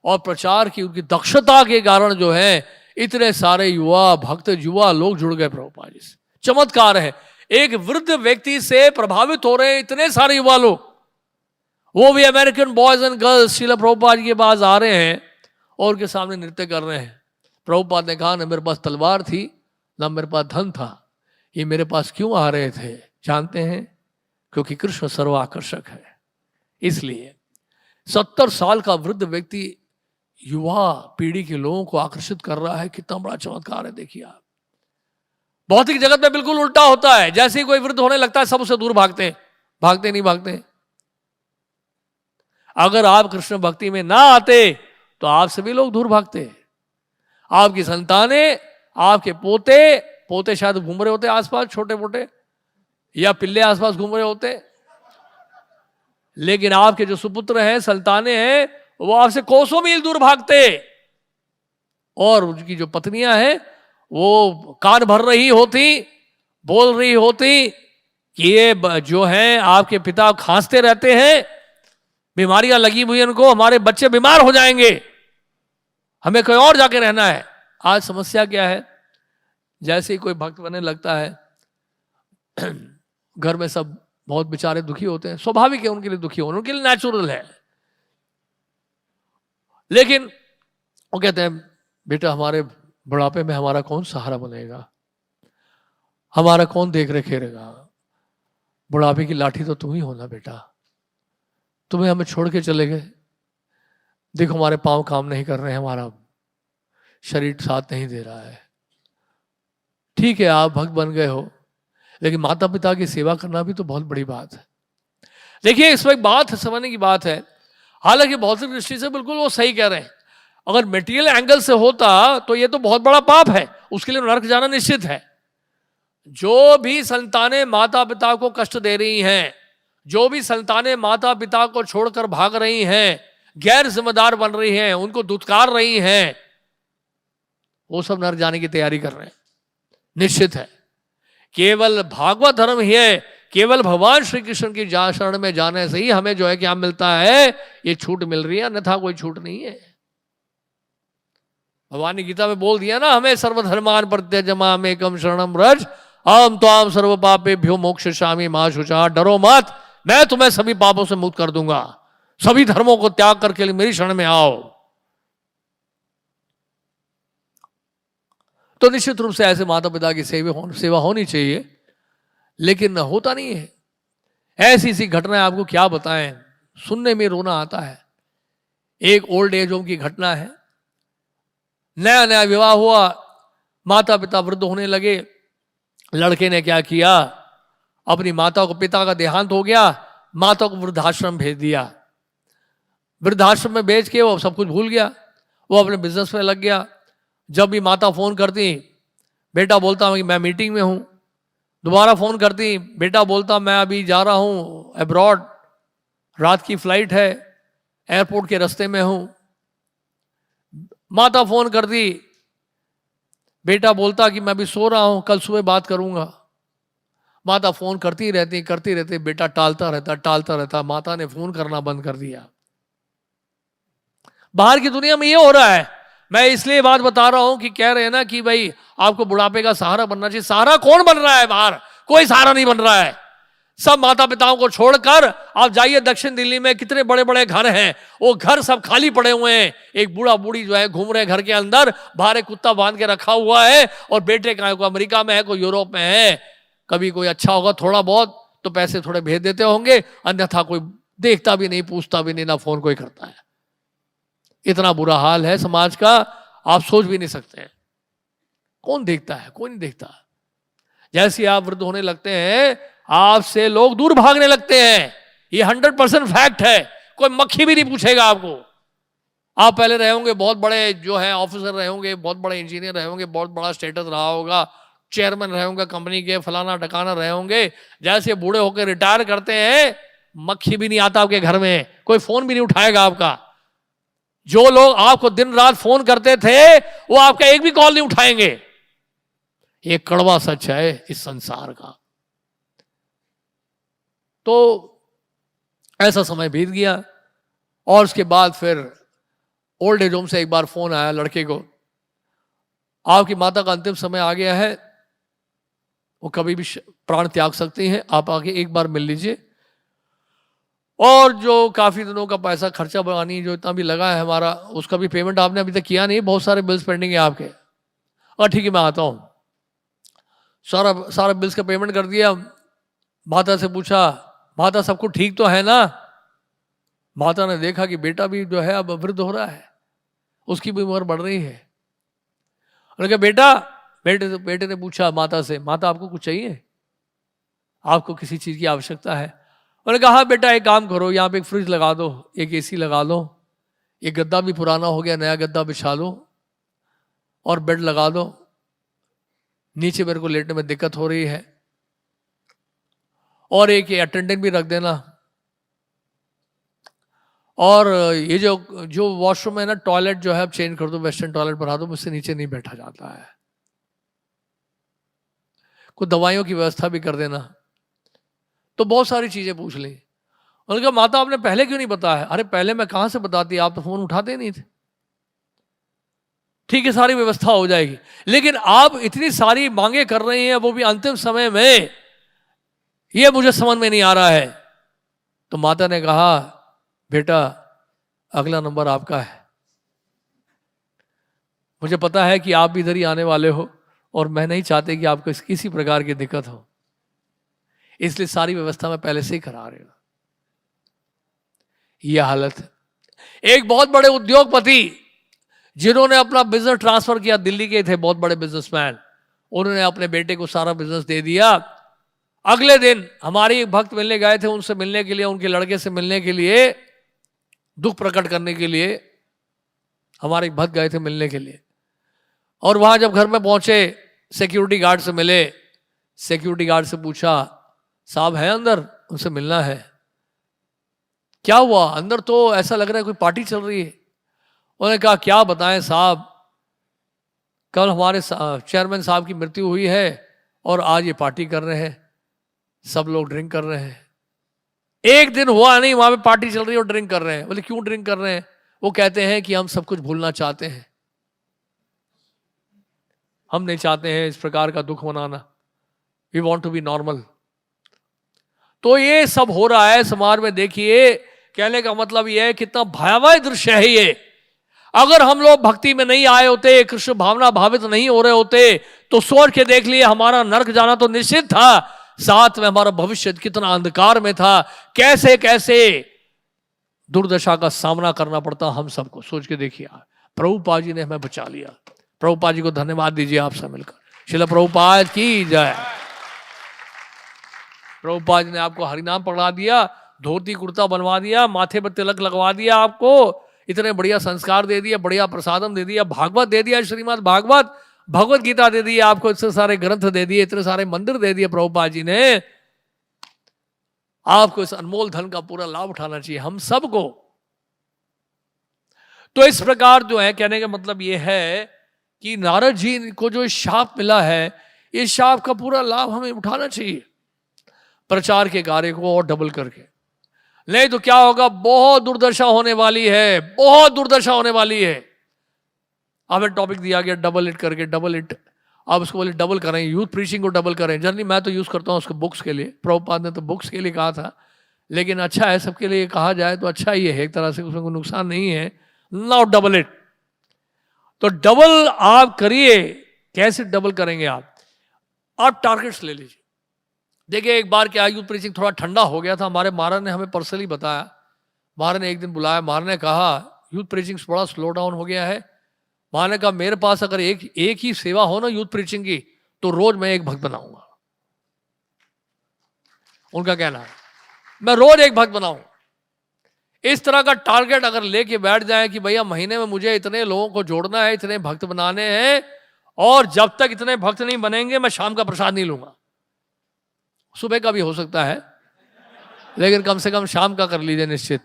और प्रचार की उनकी दक्षता के कारण जो है इतने सारे युवा भक्त, युवा लोग जुड़ गए प्रभुपाद जी से। चमत्कार है, एक वृद्ध व्यक्ति से प्रभावित हो रहे हैं इतने सारे युवा लोग, वो भी American boys and girls Srila Prabhupada ji के पास आ रहे हैं और उनके सामने नृत्य कर रहे हैं। प्रभुपाद ने कहा, न मेरे पास तलवार थी, न मेरे पास धन था, ये मेरे पास क्यों आ रहे थे जानते हैं? क्योंकि कृष्ण सर्वाकर्षक है। इसलिए 70 साल का वृद्ध व्यक्ति युवा पीढ़ी के लोगों को आकर्षित कर रहा है। कितना बड़ा चमत्कार है, देखिए आप। भौतिक जगत में बिल्कुल उल्टा होता है, जैसे ही कोई वृद्ध होने लगता है सब उससे दूर भागते हैं। भागते नहीं भागते। अगर आप कृष्ण भक्ति में ना आते तो आप सभी लोग दूर भागते। आपकी संतानें, आपके पोते शायद घूम रहे होते आसपास, छोटे मोटे, या पिल्ले आसपास घूम रहे होते, लेकिन आपके जो सुपुत्र हैं, संतानें हैं, वो आपसे कोसों मील दूर भागते। और उनकी जो पत्नियां हैं वो कान भर रही होती, बोल रही होती कि ये जो है आपके पिता खांसते रहते हैं, बीमारियां लगी हुई उनको, हमारे बच्चे बीमार हो जाएंगे, हमें कहीं और जाके रहना है। आज समस्या क्या है? जैसे ही कोई भक्त बनने लगता है, घर में सब बहुत बेचारे दुखी होते हैं, स्वाभाविक है उनके लिए दुखी होना, उनके लिए नेचुरल है। लेकिन वो कहते हैं बेटा हमारे बुढ़ापे में हमारा कौन सहारा बनेगा, हमारा कौन देख रेख करेगा, बुढ़ापे की लाठी तो तुम ही हो ना बेटा, तुम्हें हमें छोड़ के चले गए, देखो हमारे पांव काम नहीं कर रहे हैं, हमारा शरीर साथ नहीं दे रहा है। ठीक है आप भक्त बन गए हो, लेकिन माता पिता की सेवा करना भी तो बहुत बड़ी बात है। देखिए इसमें एक बात है, समझने की बात है, हालांकि भौतिक दृष्टि से बिल्कुल वो सही कह रहे हैं, अगर मटेरियल एंगल से होता तो ये तो बहुत बड़ा पाप है, उसके लिए नरक जाना निश्चित है। जो भी संतानें माता पिता को कष्ट दे रही हैं, जो भी संतानें माता पिता को छोड़कर भाग रही हैं, गैर जिम्मेदार बन रही हैं, उनको दुत्कार रही हैं, वो सब नरक जाने की तैयारी कर रहे हैं, निश्चित है। केवल भागवत धर्म ही है, केवल भगवान श्री कृष्ण की शरण में जाने से ही हमें जो है क्या मिलता है, ये छूट मिल रही है, अन्यथा कोई छूट नहीं है। भगवान ने गीता में बोल दिया ना, हमें सर्वधर्मान परित्यज्य एकम शरणम व्रज अहम त्वाम सर्व पापेभ्यो मोक्षयिष्यामि मा शुचा, डरो मत, मैं तुम्हें सभी पापों से मुक्त कर दूंगा, सभी धर्मों को त्याग करके मेरी शरण में आओ। तो निश्चित रूप से ऐसे माता पिता की सेवा होनी चाहिए, लेकिन होता नहीं है। ऐसी सी घटनाएं आपको क्या बताएं, सुनने में रोना आता है। एक ओल्ड एज होम की घटना है, नया नया विवाह हुआ, माता पिता वृद्ध होने लगे, लड़के ने क्या किया, अपनी माता को, पिता का देहांत हो गया, माता को वृद्धाश्रम भेज दिया। वृद्धाश्रम में भेज के वो सब कुछ भूल गया, वो अपने बिजनेस में लग गया। जब भी माता फोन करती, बेटा बोलता कि मैं मीटिंग में हूं, दोबारा फोन करती, बेटा बोलता मैं अभी जा रहा हूं अब्रॉड, रात की फ्लाइट है, एयरपोर्ट के रास्ते में हूं। माता फोन करती, बेटा बोलता कि मैं अभी सो रहा हूं, कल सुबह बात करूंगा। माता फोन करती रहती, बेटा टालता रहता। माता ने फोन करना बंद कर दिया। बाहर की दुनिया में ये हो रहा है। मैं इसलिए बात बता रहा हूं कि कह रहे हैं ना कि भाई आपको बुढ़ापे का सहारा बनना चाहिए। सहारा कौन बन रहा है बाहर? कोई सहारा नहीं बन रहा है। सब माता पिताओं को छोड़कर आप जाइए दक्षिण दिल्ली में, कितने बड़े बड़े घर हैं, वो घर सब खाली पड़े हुए हैं। एक बूढ़ा बूढ़ी जो है घूम रहे घर के अंदर, बाहर एक कुत्ता बांध के रखा हुआ है, और बेटे का कोई अमेरिका में है, कोई यूरोप में है। कभी कोई अच्छा होगा थोड़ा बहुत तो पैसे थोड़े भेज देते होंगे, अन्यथा कोई देखता भी नहीं, पूछता भी नहीं, ना फोन कोई करता है। इतना बुरा हाल है समाज का, आप सोच भी नहीं सकते। कौन देखता है? कोई नहीं देखता। जैसे आप वृद्ध होने लगते हैं, आपसे लोग दूर भागने लगते हैं। ये 100% फैक्ट है, कोई मक्खी भी नहीं पूछेगा आपको। आप पहले रहे होंगे बहुत बड़े जो है ऑफिसर रहे होंगे, बहुत बड़े इंजीनियर रहे होंगे, बहुत बड़ा स्टेटस रहा होगा, चेयरमैन रहे होंगे कंपनी के, फलाना टकाना रहे होंगे। जैसे बूढ़े होकर रिटायर करते हैं, मक्खी भी नहीं आता आपके घर में, कोई फोन भी नहीं उठाएगा आपका। जो लोग आपको दिन रात फोन करते थे, वो आपका एक भी कॉल नहीं उठाएंगे। ये कड़वा सच है इस संसार का। तो ऐसा समय बीत गया, और उसके बाद फिर ओल्ड एज होम से एक बार फोन आया लड़के को, आपकी माता का अंतिम समय आ गया है, वो कभी भी प्राण त्याग सकती हैं, आप आके एक बार मिल लीजिए, और जो काफी दिनों का पैसा खर्चा बनानी जो इतना भी लगा है हमारा, उसका भी पेमेंट आपने अभी तक किया नहीं, बहुत सारे बिल्स पेंडिंग है आपके। और ठीक है मैं आता हूं। सारा बिल्स का पेमेंट कर दिया। माता से पूछा, माता सब कुछ ठीक तो है ना? माता ने देखा कि बेटा भी जो है अब वृद्ध हो रहा है, उसकी भी उम्र बढ़ रही है। उन्होंने कहा बेटे ने पूछा माता से, माता आपको कुछ चाहिए? आपको किसी चीज की आवश्यकता है? उन्होंने कहा हाँ बेटा एक काम करो, यहाँ पे एक फ्रिज लगा दो, एक एसी लगा लो, एक गद्दा भी पुराना हो गया, नया गद्दा बिछा लो, और बेड लगा दो, नीचे मेरे को लेटने में दिक्कत हो रही है, और एक अटेंडेंट भी रख देना, और ये जो वॉशरूम है ना, टॉयलेट जो है अब चेंज कर दो, वेस्टर्न टॉयलेट बना दो, मुझसे नीचे नहीं बैठा जाता है। कुछ दवाइयों की व्यवस्था भी कर देना। तो बहुत सारी चीजें पूछ ली। उन्होंने कहा माता आपने पहले क्यों नहीं बताया? अरे पहले मैं कहां से बताती, आप तो फोन उठाते नहीं थे। ठीक है, सारी व्यवस्था हो जाएगी। लेकिन आप इतनी सारी मांगे कर रहे हैं, वो भी अंतिम समय में, ये मुझे समझ में नहीं आ रहा है। तो माता ने कहा, बेटा अगला नंबर आपका है। मुझे पता है कि आप भी इधर ही आने वाले हो और मैं नहीं चाहते कि आपको किसी प्रकार की दिक्कत हो, इसलिए सारी व्यवस्था मैं पहले से ही करा रही हूं। यह हालत है। एक बहुत बड़े उद्योगपति जिन्होंने अपना बिजनेस ट्रांसफर किया, दिल्ली के थे, बहुत बड़े बिजनेसमैन, उन्होंने अपने बेटे को सारा बिजनेस दे दिया। अगले दिन हमारे एक भक्त मिलने गए थे, उनसे मिलने के लिए, उनके लड़के से मिलने के लिए, दुख प्रकट करने के लिए हमारे एक भक्त गए थे मिलने के लिए। और वहां जब घर में पहुंचे, सिक्योरिटी गार्ड से मिले। सिक्योरिटी गार्ड से पूछा, साहब है अंदर, उनसे मिलना है। क्या हुआ? अंदर तो ऐसा लग रहा है कोई पार्टी चल रही है। उन्होंने कहा, क्या बताएं साहब, कल हमारे चेयरमैन साहब की मृत्यु हुई है और आज ये पार्टी कर रहे हैं, सब लोग ड्रिंक कर रहे हैं। एक दिन हुआ नहीं वहां पे पार्टी चल रही है और ड्रिंक कर रहे हैं। बोले क्यों ड्रिंक कर रहे हैं? वो कहते हैं कि हम सब कुछ भूलना चाहते हैं, हम नहीं चाहते हैं इस प्रकार का दुख मनाना, we want to be normal. तो ये सब हो रहा है समाज में। देखिए, कहने का मतलब ये है कितना भयावह दृश्य है ये। अगर हम लोग भक्ति में नहीं आए होते, कृष्ण भावना भावित नहीं हो रहे होते, तो सोच के देख लिए हमारा नरक जाना तो निश्चित था, साथ में हमारा भविष्य कितना अंधकार में था, कैसे कैसे दुर्दशा का सामना करना पड़ता हम सबको। सोच के देखिए, प्रभुपाद जी ने हमें बचा लिया। प्रभुपाद जी को धन्यवाद दीजिए आपसे मिलकर। श्रील प्रभुपाद की जय। प्रभुपाद जी ने आपको हरिनाम पढ़ा दिया, धोती कुर्ता बनवा दिया, माथे पर तिलक लगवा दिया, आपको इतने बढ़िया संस्कार दे दिया, बढ़िया प्रसादम दे दिया, भागवत दे दिया, श्रीमद् भागवत, भगवत गीता दे दी आपको, इतने सारे ग्रंथ दे दिए, इतने सारे मंदिर दे दिए प्रभुपाद जी ने। आपको इस अनमोल धन का पूरा लाभ उठाना चाहिए हम सबको। तो इस प्रकार जो है, कहने का मतलब यह है कि नारद जी को जो शाप मिला है, इस शाप का पूरा लाभ हमें उठाना चाहिए प्रचार के कार्य को और डबल करके। नहीं तो क्या होगा, बहुत दुर्दशा होने वाली है, बहुत दुर्दशा होने वाली है। हमें टॉपिक दिया गया डबल इट करके, डबल इट। आप उसको बोले डबल करें, यूथ प्रीचिंग को डबल करें। जनरली मैं तो यूज करता हूं उसको बुक्स के लिए, प्रभुपाद ने तो बुक्स के लिए कहा था, लेकिन अच्छा है सबके लिए कहा जाए तो अच्छा ही है, एक तरह से उसमें कोई नुकसान नहीं है। नाउ डबल इट, तो डबल आप करिए। कैसे डबल करेंगे आप टारगेट्स ले लीजिए। देखिए, एक बार क्या, यूथ प्रीचिंग थोड़ा ठंडा हो गया था, हमारे महाराज ने हमें पर्सनली बताया। महाराज ने एक दिन बुलाया, महाराज ने कहा यूथ प्रीचिंग बड़ा स्लो डाउन हो गया है। महाराज ने कहा मेरे पास अगर एक ही सेवा हो ना यूथ प्रीचिंग की, तो रोज मैं एक भक्त बनाऊंगा। उनका कहना है मैं रोज एक भक्त बनाऊं। इस तरह का टारगेट अगर लेके बैठ जाए कि भैया महीने में मुझे इतने लोगों को जोड़ना है, इतने भक्त बनाने हैं, और जब तक इतने भक्त नहीं बनेंगे मैं शाम का प्रसाद नहीं लूंगा। सुबह का भी हो सकता है, लेकिन कम से कम शाम का कर लीजिए निश्चित।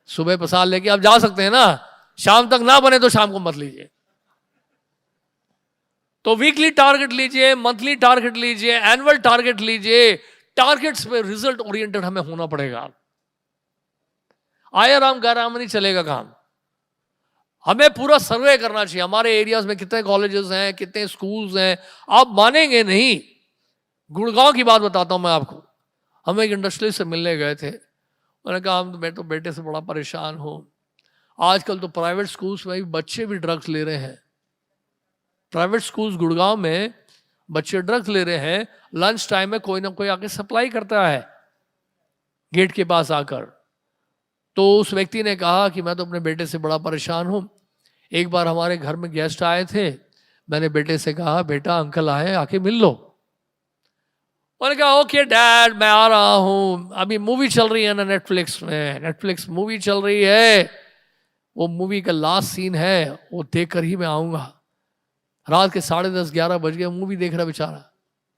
सुबह प्रसाद लेके आप जा सकते हैं ना, शाम तक ना बने तो शाम को मत लीजिए। तो वीकली टारगेट लीजिए, मंथली टारगेट लीजिए, एनुअल टारगेट लीजिए। टारगेट्स पे रिजल्ट ओरिएंटेड हमें होना पड़ेगा। आया राम गया राम नहीं चलेगा काम। हमें पूरा सर्वे करना चाहिए, हमारे एरियाज में कितने कॉलेजेस हैं, कितने स्कूल्स हैं। आप मानेंगे नहीं, गुड़गांव की बात बताता हूं मैं आपको। हम एक इंडस्ट्रियलिस्ट से मिलने गए थे। उन्होंने कहा मैं तो बेटे से बड़ा परेशान हूं, आजकल तो प्राइवेट स्कूल्स में भी बच्चे भी ड्रग्स ले रहे हैं। प्राइवेट स्कूल्स गुड़गांव में बच्चे ड्रग्स ले रहे हैं। लंच टाइम में कोई ना कोई आके सप्लाई करता है गेट के पास आकर। तो उस व्यक्ति ने कहा कि मैं तो अपने बेटे से बड़ा परेशान हूं। एक बार हमारे घर में गेस्ट आए थे, मैंने बेटे से कहा बेटा अंकल आए, आके मिल लो। उन्होंने कहा ओके डैड मैं आ रहा हूं, अभी मूवी चल रही है ना नेटफ्लिक्स में, नेटफ्लिक्स मूवी चल रही है, वो मूवी का लास्ट सीन है, वो देख कर ही मैं आऊंगा। रात के 10:30 11 बज गए, मूवी देख रहा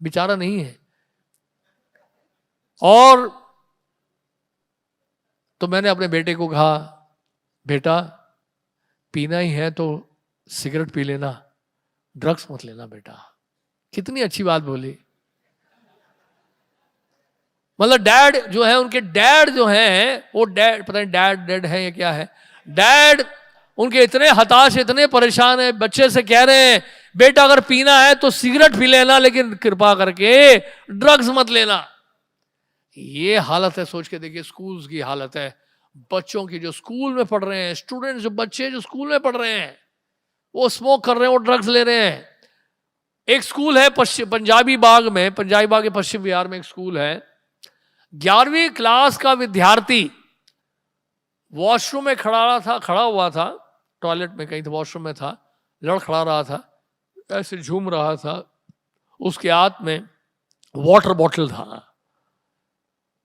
बेचारा नहीं है। और तो मैंने अपने बेटे को कहा बेटा पीना ही है तो सिगरेट पी लेना, ड्रग्स मत लेना बेटा। कितनी अच्छी बात बोली। मतलब डैड जो है, उनके डैड जो हैं, वो डैड पता नहीं डैड डेड है या क्या है, डैड उनके इतने हताश, इतने परेशान है, बच्चे से कह रहे हैं बेटा अगर पीना है तो सिगरेट पी लेना, लेकिन कृपा करके ड्रग्स मत लेना। ये हालत है, सोच के देखिए स्कूल्स की हालत है, बच्चों की जो स्कूल में पढ़ रहे हैं, स्टूडेंट्स जो बच्चे जो स्कूल में पढ़ रहे हैं वो स्मोक कर रहे हैं, वो ड्रग्स ले रहे हैं। एक स्कूल है पंजाबी बाग में, पंजाबी बाग के पश्चिम बिहार में एक स्कूल है, 11वीं क्लास का विद्यार्थी वॉशरूम में खड़ा हुआ था, टॉयलेट में कहीं तो वॉशरूम में था, लड़खड़ा रहा था, ऐसे झूम रहा था, उसके हाथ में वाटर बॉटल था।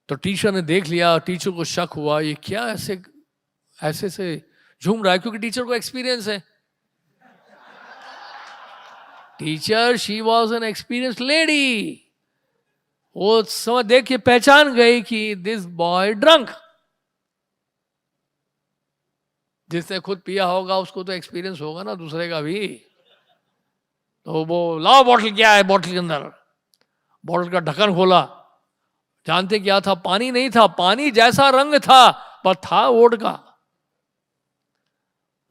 तो टीचर ने देख लिया, टीचर को शक हुआ ये क्या ऐसे से झूम रहा है, क्योंकि टीचर को एक्सपीरियंस है। Teacher she was an experience lady, वो समझ देख के पहचान गई कि दिस बॉय ड्रंक। जिसने खुद पिया होगा उसको तो एक्सपीरियंस होगा ना दूसरे का भी। तो वो लाओ बॉटल, क्या है बॉटल के अंदर, बॉटल का ढक्कन खोला, जानते क्या था? पानी नहीं था, पानी जैसा रंग था पर था वोडका।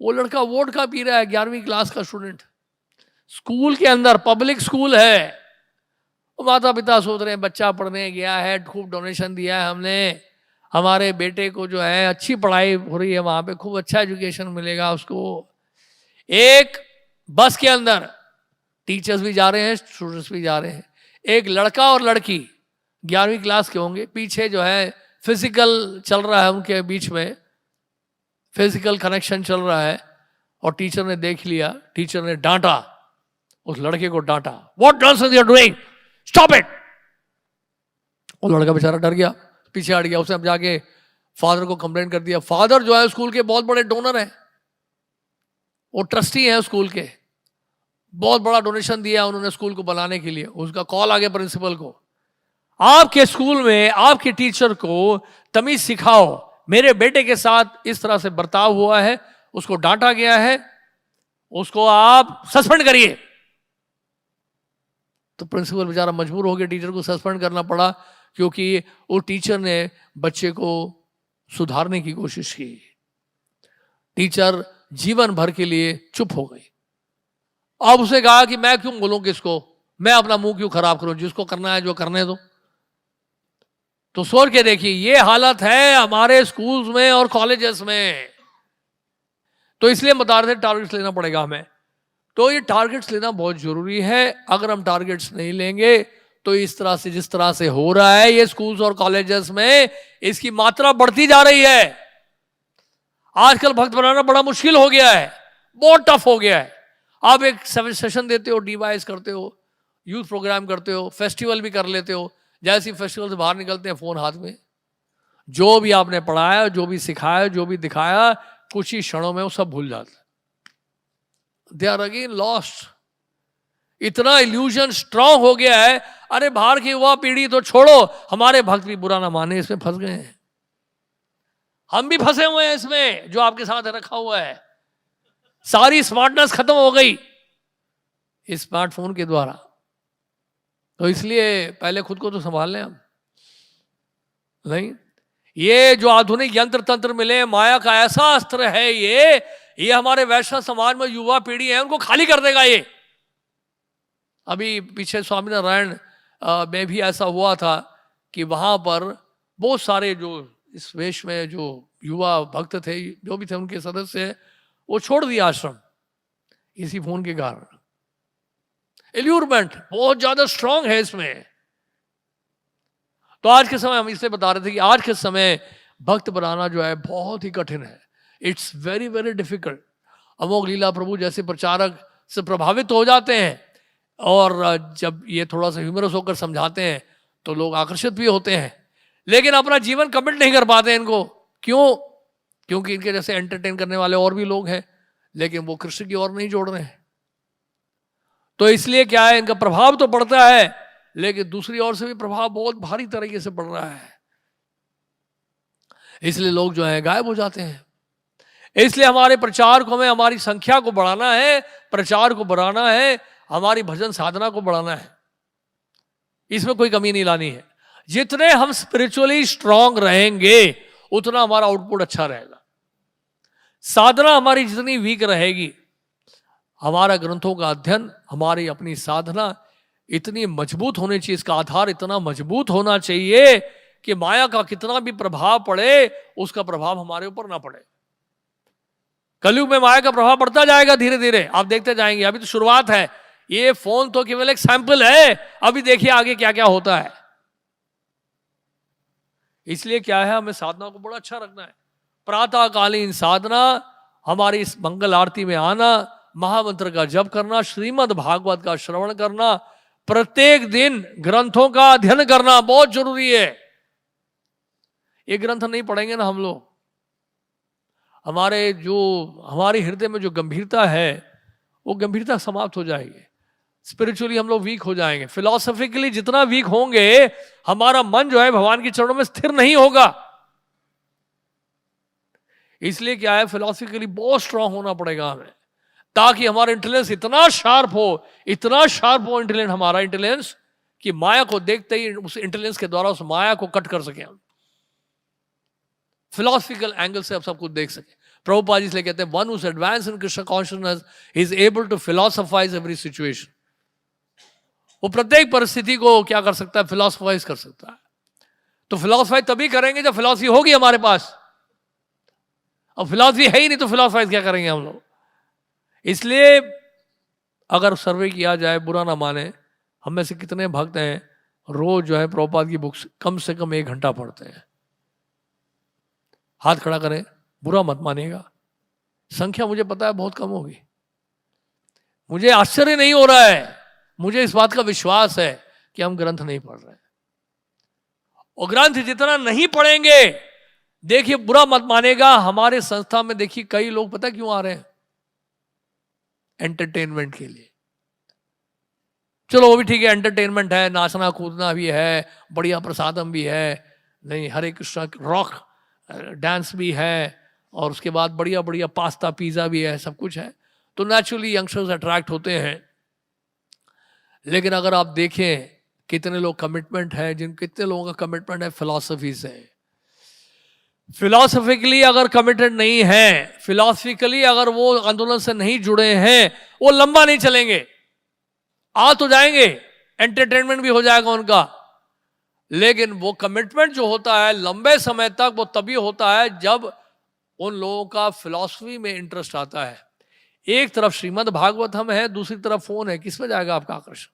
वो लड़का वोडका पी रहा है, 11वीं क्लास का स्टूडेंट, स्कूल के अंदर, पब्लिक स्कूल है। माता पिता सोच रहे हैं बच्चा पढ़ने गया है, खूब डोनेशन दिया है हमने, हमारे बेटे को जो है अच्छी पढ़ाई हो रही है वहां पे, खूब अच्छा एजुकेशन मिलेगा उसको। एक बस के अंदर टीचर्स भी जा रहे हैं, स्टूडेंट्स भी जा रहे हैं, एक लड़का और लड़की 11वीं क्लास के होंगे, पीछे जो है फिजिकल चल रहा है, उनके बीच में फिजिकल कनेक्शन चल रहा है। और टीचर ने देख लिया, टीचर ने डांटा, उस लड़के को डांटा, what nonsense you are doing, stop it. वो लड़का बेचारा डर गया, पीछे हट गया। उसने अब जाके फादर को कंप्लेंट कर दिया। फादर जो है स्कूल के बहुत बड़े डोनर हैं, वो ट्रस्टी हैं स्कूल के, बहुत बड़ा डोनेशन दिया उन्होंने स्कूल को बनाने के लिए। उसका कॉल आ गया प्रिंसिपल को, आपके स्कूल में आपके टीचर को तमीज सिखाओ, मेरे बेटे के साथ इस तरह से बर्ताव हुआ है, उसको डांटा गया है, उसको आप सस्पेंड करिए। तो प्रिंसिपल बेचारा मजबूर हो गया, टीचर को सस्पेंड करना पड़ा, क्योंकि वो टीचर ने बच्चे को सुधारने की कोशिश की। टीचर जीवन भर के लिए चुप हो गई। अब उसने कहा कि मैं क्यों बोलूं किसको, मैं अपना मुंह क्यों खराब करूं, जिसको करना है जो करने दो। तो सोच के देखिए ये हालत है हमारे स्कूल्स में और कॉलेजेस में। तो इसलिए बता रहे थे टारगेट्स लेना पड़ेगा हमें। तो ये टारगेट्स लेना बहुत जरूरी है। अगर हम टारगेट्स नहीं लेंगे तो इस तरह से जिस तरह से हो रहा है ये स्कूल्स और कॉलेजेस में, इसकी मात्रा बढ़ती जा रही है। आजकल भक्त बनाना बड़ा मुश्किल हो गया है, बहुत टफ हो गया है। आप एक सेशन देते हो, डिवाइस करते हो, यूथ प्रोग्राम करते हो, फेस्टिवल भी कर लेते हो, जैसे ही फेस्टिवल से बाहर निकलते हैं फोन हाथ में। जो भी आपने पढ़ाया, जो भी सिखाया, जो भी दिखाया, कुछ ही क्षणों में वो सब भूल जाते, दे आर अगेन लॉस्ट। इतना इल्यूजन स्ट्रांग हो गया है। अरे बाहर की युवा पीढ़ी तो छोड़ो, हमारे भक्त भी बुरा ना माने इसमें फंस गए हैं। हम भी फंसे हुए हैं इसमें, जो आपके साथ रखा हुआ है। सारी स्मार्टनेस खत्म हो गई इस स्मार्टफोन के द्वारा। तो इसलिए पहले खुद को तो संभाल लें हम। नहीं, ये जो आधुनिक यंत्र तंत्र मिले, माया का ऐसा अस्त्र है ये हमारे वैश्य समाज में युवा पीढ़ी है उनको खाली कर देगा ये। अभी पीछे स्वामीनारायण में भी ऐसा हुआ था कि वहां पर बहुत सारे जो इस वेश में जो युवा भक्त थे, जो भी थे उनके सदस्य, वो छोड़ दिया आश्रम इसी फोन के कारण। एल्यूरमेंट बहुत ज्यादा स्ट्रांग है इसमें। तो आज के समय हम इसलिए बता रहे थे कि आज के समय भक्त बनाना जो है बहुत ही कठिन है। It's very very difficult. Amogh Lila Prabhu जैसे प्रचारक से प्रभावित हो जाते हैं, और जब ये थोड़ा सा ह्यूमरस होकर समझाते हैं तो लोग आकर्षित भी होते हैं, लेकिन अपना जीवन कमिट नहीं कर पाते इनको। क्यों? क्योंकि इनके जैसे एंटरटेन करने वाले और भी लोग हैं, लेकिन वो कृष्ण की ओर नहीं जोड़ रहे हैं। तो इसलिए क्या है, इनका प्रभाव तो पड़ता है, लेकिन दूसरी ओर से भी प्रभाव बहुत भारी तरीके से पड़ रहा है। इसलिए लोग जो है गायब हो जाते हैं। इसलिए हमारे प्रचार को, हमें हमारी संख्या को बढ़ाना है, प्रचार को बढ़ाना है, हमारी भजन साधना को बढ़ाना है, इसमें कोई कमी नहीं लानी है। जितने हम स्पिरिचुअली स्ट्रांग रहेंगे उतना हमारा आउटपुट अच्छा रहेगा। साधना हमारी जितनी वीक रहेगी, हमारा ग्रंथों का अध्ययन, हमारी अपनी साधना इतनी मजबूत होनी चाहिए, इसका आधार इतना मजबूत होना चाहिए कि माया का कितना भी प्रभाव पड़े उसका प्रभाव हमारे ऊपर ना पड़े। कलयुग में माया का प्रभाव बढ़ता जाएगा धीरे धीरे, आप देखते जाएंगे। अभी तो शुरुआत है, ये फोन तो केवल एक सैंपल है, अभी देखिए आगे क्या क्या होता है। इसलिए क्या है, हमें साधना को बड़ा अच्छा रखना है। प्रातःकालीन साधना, हमारी इस मंगल आरती में आना, महामंत्र का जप करना, श्रीमद् भागवत का श्रवण करना, प्रत्येक दिन ग्रंथों का अध्ययन करना बहुत जरूरी है। ये ग्रंथ नहीं पढ़ेंगे ना हम लोग, हमारे हृदय में जो गंभीरता है वो गंभीरता समाप्त हो जाएगी। स्पिरिचुअली हम लोग वीक हो जाएंगे, फिलोसॉफिकली जितना वीक होंगे हमारा मन जो है भगवान के चरणों में स्थिर नहीं होगा। इसलिए क्या है, फिलोसॉफिकली बहुत स्ट्रांग होना पड़ेगा हमें, ताकि हमारा इंटेलिजेंस इतना शार्प हो इंटेलिजेंस, हमारा इंटेलिजेंस, कि माया को देखते ही उस इंटेलिजेंस के द्वारा उस माया को कट कर सके हम, फिलोसॉफिकल एंगल से आप सब कुछ देख सके। प्रभुपाद जी इसलिए कहते हैं, one who advance in Krishna consciousness is able to philosophise every situation. वो प्रत्येक परिस्थिति को क्या कर सकता है, फिलोसोफाइज कर सकता है। तो फिलोसोफाइज तभी करेंगे जब फिलोसफी होगी हमारे पास। अब फिलोसफी है ही नहीं तो फिलोसोफाइज क्या करेंगे हम लोग। इसलिए अगर सर्वे किया जाए, बुरा ना माने, हम में से कितने भक्त हैं रोज जो है प्रभुपाद की बुक्स कम से कम 1 घंटा पढ़ते हैं? हाथ खड़ा करें, बुरा मत मानिएगा, संख्या मुझे पता है बहुत कम होगी। मुझे आश्चर्य नहीं हो रहा है, मुझे इस बात का विश्वास है कि हम ग्रंथ नहीं पढ़ रहे हैं। और ग्रंथ जितना नहीं पढ़ेंगे, देखिए बुरा मत मानेगा, हमारे संस्था में देखिए कई लोग पता क्यों आ रहे हैं, एंटरटेनमेंट के लिए। चलो वो भी ठीक है, एंटरटेनमेंट है, नाचना कूदना भी है, बढ़िया प्रसादम भी है, नहीं हरे कृष्णा रॉक डांस भी है, और उसके बाद बढ़िया बढ़िया पास्ता पिज़्ज़ा भी है, सब कुछ है। तो नेचुरली यंगस्टर्स अट्रैक्ट होते हैं। लेकिन अगर आप देखें कितने लोग कमिटमेंट है, कितने लोगों का कमिटमेंट है फिलॉसफी से। फिलॉसफिकली अगर कमिटेड नहीं है, फिलॉसफिकली अगर वो आंदोलन से नहीं जुड़े हैं, वो लंबा नहीं चलेंगे। आ तो जाएंगे, एंटरटेनमेंट भी हो जाएगा उनका, लेकिन वो कमिटमेंट जो होता है लंबे समय तक, वो तभी होता है जब उन लोगों का फिलॉसफी में इंटरेस्ट आता है। एक तरफ श्रीमद् भागवत हम है, दूसरी तरफ फोन है, किस में जाएगा आपका आकर्षण?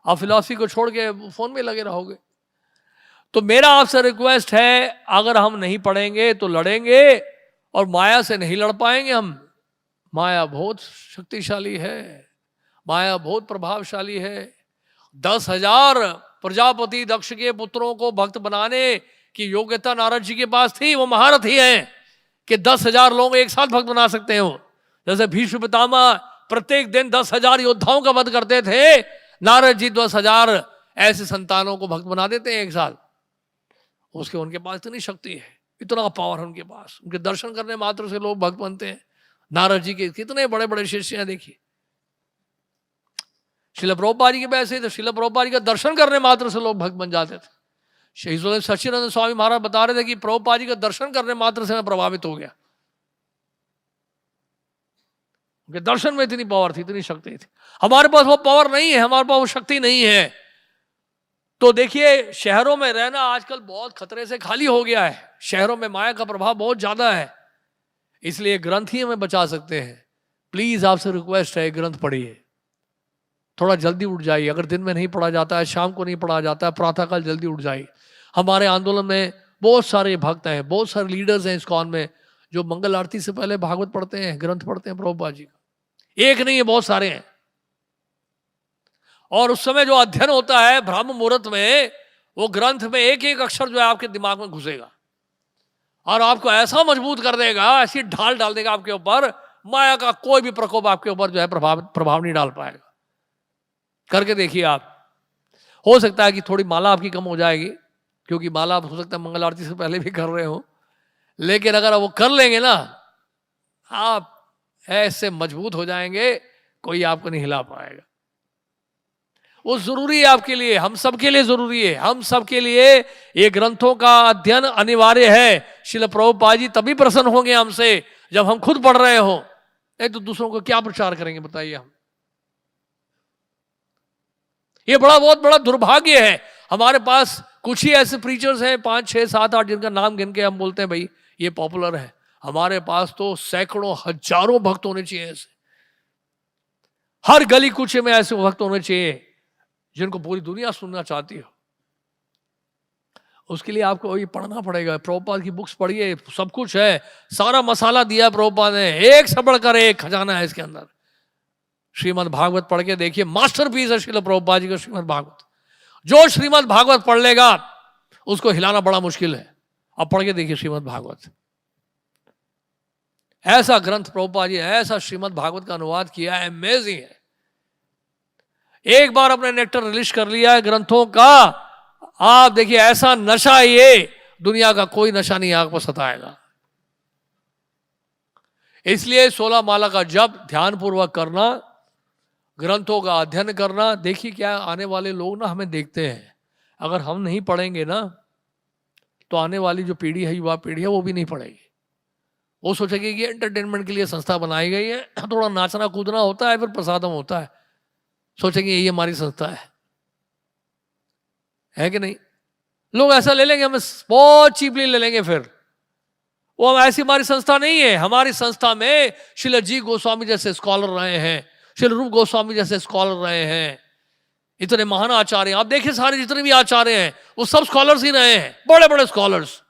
आप फिलॉसफी को छोड़ के फोन में लगे रहोगे। तो मेरा आपसे रिक्वेस्ट है, अगर हम नहीं पढ़ेंगे तो लड़ेंगे, और माया से नहीं लड़ पाएंगे हम। माया बहुत शक्तिशाली है, माया बहुत प्रभावशाली है। 10,000 प्रजापति दक्ष के पुत्रों को भक्त बनाने की योग्यता नारद जी के पास थी। वो महारथ ही है कि 10,000 लोग एक साथ भक्त बना सकते हो। जैसे भीष्म पितामह प्रत्येक दिन 10,000 योद्धाओं का वध करते थे, नारद जी 10,000 ऐसे संतानों को भक्त बना देते हैं एक साथ। उसके उनके पास इतनी शक्ति है, इतना पावर है उनके पास, उनके दर्शन करने मात्र से लोग भक्त बनते हैं। नारद जी के कितने बड़े बड़े शिष्य हैं, देखिए श्रील प्रभुपाद जी के वैसे थे, श्रील प्रभुपाद जी का दर्शन करने मात्र से लोग भक्त बन जाते थे। शहीद सच्चिदानंद स्वामी महाराज बता रहे थे कि प्रभुपाद जी का दर्शन करने मात्र से मैं प्रभावित हो गया। उनके दर्शन में इतनी पावर थी, इतनी शक्ति थी। हमारे पास वो पावर नहीं है, हमारे पास वो शक्ति नहीं है। तो देखिए शहरों में रहना आजकल बहुत खतरे से खाली हो गया है। शहरों में माया का प्रभाव बहुत ज्यादा है, इसलिए ग्रंथ ही हमें बचा सकते हैं। प्लीज आपसे रिक्वेस्ट है, ग्रंथ पढ़िए, थोड़ा जल्दी उठ जाइए। अगर दिन में नहीं पढ़ा जाता है, शाम को नहीं पढ़ा जाता है, प्रातःकाल जल्दी उठ जाइए। हमारे आंदोलन में बहुत सारे भक्त हैं, बहुत सारे लीडर्स हैं इस्कॉन में, जो मंगल आरती से पहले भागवत पढ़ते हैं, ग्रंथ पढ़ते हैं प्रभुपाद जी का। एक नहीं है, बहुत सारे हैं। और उस समय जो अध्ययन होता है ब्रह्म मुहूर्त में, वो ग्रंथ में एक एक अक्षर जो है आपके दिमाग में घुसेगा और आपको ऐसा मजबूत कर देगा, ऐसी ढाल डाल देगा आपके ऊपर, माया का कोई भी प्रकोप आपके ऊपर जो है प्रभाव नहीं डाल पाएगा। करके देखिए आप। हो सकता है कि थोड़ी माला आपकी कम हो जाएगी, क्योंकि माला आप हो सकता है मंगल आरती से पहले भी कर रहे हो, लेकिन अगर वो कर लेंगे ना, आप ऐसे मजबूत हो जाएंगे, कोई आपको नहीं हिला पाएगा। वो जरूरी है आपके लिए, हम सबके लिए जरूरी है। हम सबके लिए ये ग्रंथों का अध्ययन अनिवार्य है। श्रील प्रभुपाद जी तभी प्रसन्न होंगे हमसे जब हम खुद पढ़ रहे हो, नहीं तो दूसरों को क्या प्रचार करेंगे बताइए हम। ये बहुत बड़ा दुर्भाग्य है। हमारे पास कुछ ही ऐसे प्रीचर्स हैं, 5 6 7 8, जिनका नाम गिन के हम बोलते हैं भाई ये पॉपुलर है। हमारे पास तो सैकड़ों हजारों भक्त होने चाहिए ऐसे। हर गली कूचे में ऐसे भक्त होने चाहिए जिनको पूरी दुनिया सुनना चाहती हो। उसके लिए आपको ये पढ़ना पड़ेगा। प्रभुपाद की बुक्स पढ़िए, सब कुछ है, सारा मसाला दिया है प्रभुपाद ने, एक से बढ़कर एक खजाना है इसके अंदर। श्रीमद् भागवत पढ़ के देखिए, मास्टरपीस है श्रील प्रभुपाद जी का श्रीमद् भागवत। जो श्रीमद् भागवत पढ़ लेगा उसको हिलाना बड़ा मुश्किल है। अब पढ़ के देखिए श्रीमद् भागवत, ऐसा ग्रंथ प्रभुपाद जी, ऐसा श्रीमद् भागवत का अनुवाद किया है, अमेजिंग है। एक बार अपने नेक्टर रिलीज कर लिया है ग्रंथों का, आप देखिए ऐसा नशा, ये दुनिया का कोई नशा नहीं आपको सताएगा। इसलिए 16 माला का जप ध्यान पूर्वक करना, ग्रंथों का अध्ययन करना। देखिए क्या आने वाले लोग ना हमें देखते हैं, अगर हम नहीं पढ़ेंगे ना तो आने वाली जो पीढ़ी है, युवा पीढ़ी है, वो भी नहीं पढ़ेगी। वो सोचेगी कि एंटरटेनमेंट के लिए संस्था बनाई गई है, थोड़ा नाचना कूदना होता है, फिर प्रसादम होता है, सोचेंगे ये हमारी संस्था है कि नहीं। लोग ऐसा ले लेंगे, हमें बहुत चीपली ले लेंगे। फिर वो ऐसी हमारी संस्था नहीं है। हमारी संस्था में श्रील जी गोस्वामी जैसे स्कॉलर रहे हैं, श्रील रूप गोस्वामी जैसे स्कॉलर रहे हैं, इतने महान आचार्य। आप देखिए सारे जितने भी आचार्य हैं वो सब स्कॉलर्स ही रहे हैं, बड़े बड़े स्कॉलर्स।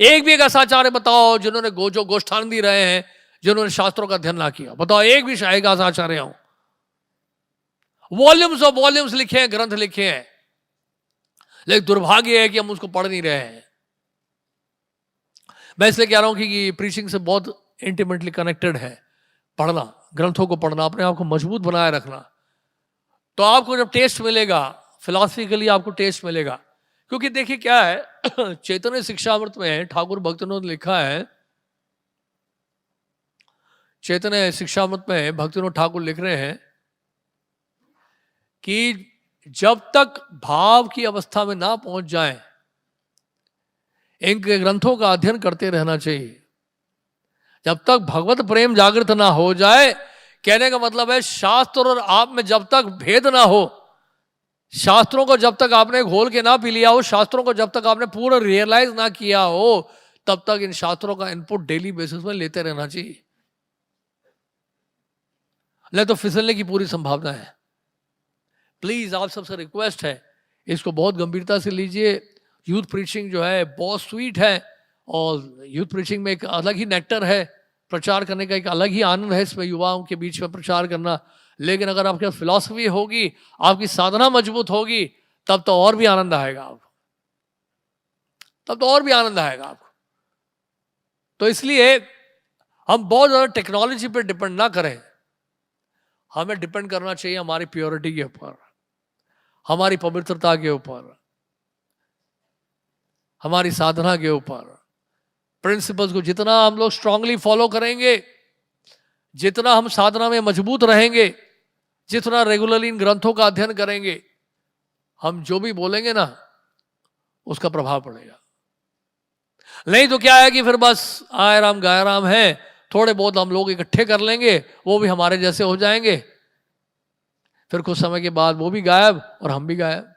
एक भी एक ऐसा आचार्य बताओ जिन्होंने जो गोष्ठान भी रहे हैं, जिन्होंने शास्त्रों का अध्ययन ना किया, बताओ एक भी शायद ऐसा आचार्य हो। वॉल्यूम्स ऑफ वॉल्यूम्स लिखे हैं, ग्रंथ लिखे हैं, लेकिन दुर्भाग्य है कि हम उसको पढ़ नहीं रहे हैं। मैं इसलिए कह रहा हूं कि प्रीचिंग से बहुत इंटीमेटली कनेक्टेड है पढ़ना, ग्रंथों को पढ़ना, अपने आप को मजबूत बनाए रखना। तो आपको जब टेस्ट मिलेगा, फिलॉसफिकली आपको टेस्ट मिलेगा। क्योंकि देखिए क्या है, चैतन्य शिक्षामृत में ठाकुर भक्तिविनोद लिखा है, चैतन्य शिक्षामृत में भक्तिविनोद ठाकुर लिख रहे हैं कि जब तक भाव की अवस्था में ना पहुंच जाए, इनके ग्रंथों का अध्ययन करते रहना चाहिए। जब तक भगवत प्रेम जागृत ना हो जाए, कहने का मतलब है शास्त्र और आप में जब तक भेद ना हो, शास्त्रों को जब तक आपने घोल के ना पी लिया हो, शास्त्रों को जब तक आपने पूरा रियलाइज ना किया हो, तब तक इन शास्त्रों का इनपुट डेली बेसिस में लेते रहना चाहिए, नहीं तो फिसलने की पूरी संभावना है। प्लीज आप सबसे रिक्वेस्ट है, इसको बहुत गंभीरता से लीजिए। यूथ प्रीचिंग जो है बहुत स्वीट है, और यूथ प्रीचिंग में एक अलग ही नेक्टर है, प्रचार करने का एक अलग ही आनंद है इसमें, युवाओं के बीच में प्रचार करना। लेकिन अगर आपके पास फिलॉसफी होगी, आपकी साधना मजबूत होगी, तब तो और भी आनंद आएगा आपको, तब तो और भी आनंद आएगा आपको। तो इसलिए हम बहुत ज़्यादा टेक्नोलॉजी पे डिपेंड ना करें, हमें डिपेंड करना चाहिए हमारी प्योरिटी के ऊपर, हमारी पवित्रता के ऊपर, हमारी साधना के ऊपर। प्रिंसिपल्स को जितना हम लोग स्ट्रांगली फॉलो करेंगे, जितना हम साधना में मजबूत रहेंगे, जितना रेगुलरली इन ग्रंथों का अध्ययन करेंगे, हम जो भी बोलेंगे ना उसका प्रभाव पड़ेगा। नहीं तो क्या है कि फिर बस आय राम गाय राम है, थोड़े बहुत हम लोग इकट्ठे कर लेंगे, वो भी हमारे जैसे हो जाएंगे, फिर कुछ समय के बाद वो भी गायब और हम भी गायब।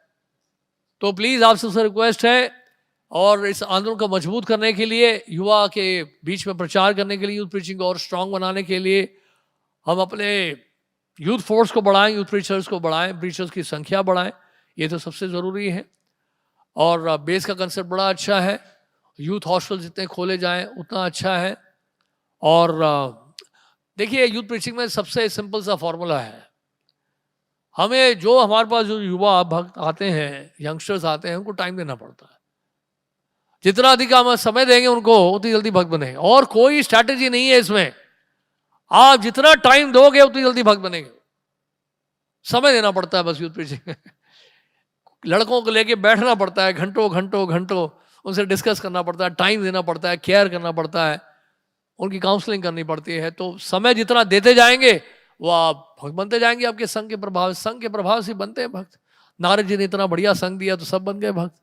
तो प्लीज आपसे रिक्वेस्ट है, और इस आंदोलन को मजबूत करने के लिए, युवा के बीच में प्रचार करने के लिए, यूथ प्रीचिंग को और स्ट्रांग बनाने के लिए हम अपने यूथ फोर्स को बढ़ाएं, यूथ प्रीचर्स को बढ़ाएं, प्रीचर्स की संख्या बढ़ाएं, ये तो सबसे ज़रूरी है। और बेस का कंसेप्ट बड़ा अच्छा है, यूथ हॉस्टल जितने खोले जाएं उतना अच्छा है। और देखिए यूथ प्रीचिंग में सबसे सिंपल सा फॉर्मूला है, हमें जो हमारे पास जो युवा भक्त आते हैं, यंगस्टर्स आते हैं, उनको टाइम देना पड़ता है। जितना अधिक हम समय देंगे उनको, उतनी जल्दी भक्त बनेंगे। और कोई स्ट्रैटेजी नहीं है इसमें, आप जितना टाइम दोगे उतनी जल्दी भक्त बनेंगे। समय देना पड़ता है बस यूथ प्रीचिंग लड़कों को लेके बैठना पड़ता है, घंटों घंटों घंटों उनसे डिस्कस करना पड़ता है, टाइम देना पड़ता है, केयर करना पड़ता है, उनकी काउंसलिंग करनी पड़ती है। तो समय जितना देते जाएंगे वो आप भक्त बनते जाएंगे आपके संघ के प्रभाव। संघ के प्रभाव से बनते हैं भक्त। नारद जी ने इतना बढ़िया संघ दिया तो सब बन गए भक्त।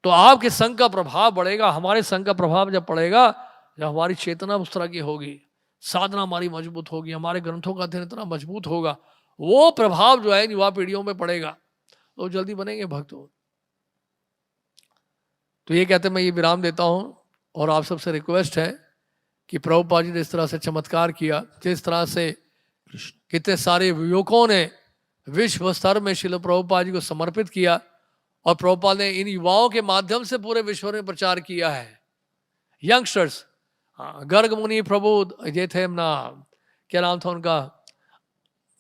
तो आपके संघ का प्रभाव बढ़ेगा, हमारे संघ का प्रभाव जब पड़ेगा, जब हमारी चेतना उस तरह की होगी, साधना हमारी मजबूत होगी, हमारे ग्रंथों का अध्ययन इतना मजबूत होगा, वो प्रभाव जो है युवा पीढ़ियों में पड़ेगा, तो जल्दी बनेंगे भक्त। तो ये कहते मैं ये विराम देता हूं और आप सबसे रिक्वेस्ट है कि प्रभुपाद जी ने इस तरह से चमत्कार किया, जिस तरह से कितने सारे युवकों ने विश्व स्तर में शिल प्रभुपाद जी को समर्पित किया, और प्रभुपाद ने इन युवाओं के माध्यम से पूरे विश्व में प्रचार किया है। यंगस्टर्स, गर्ग मुनि प्रभु ये थे ना, क्या नाम था उनका,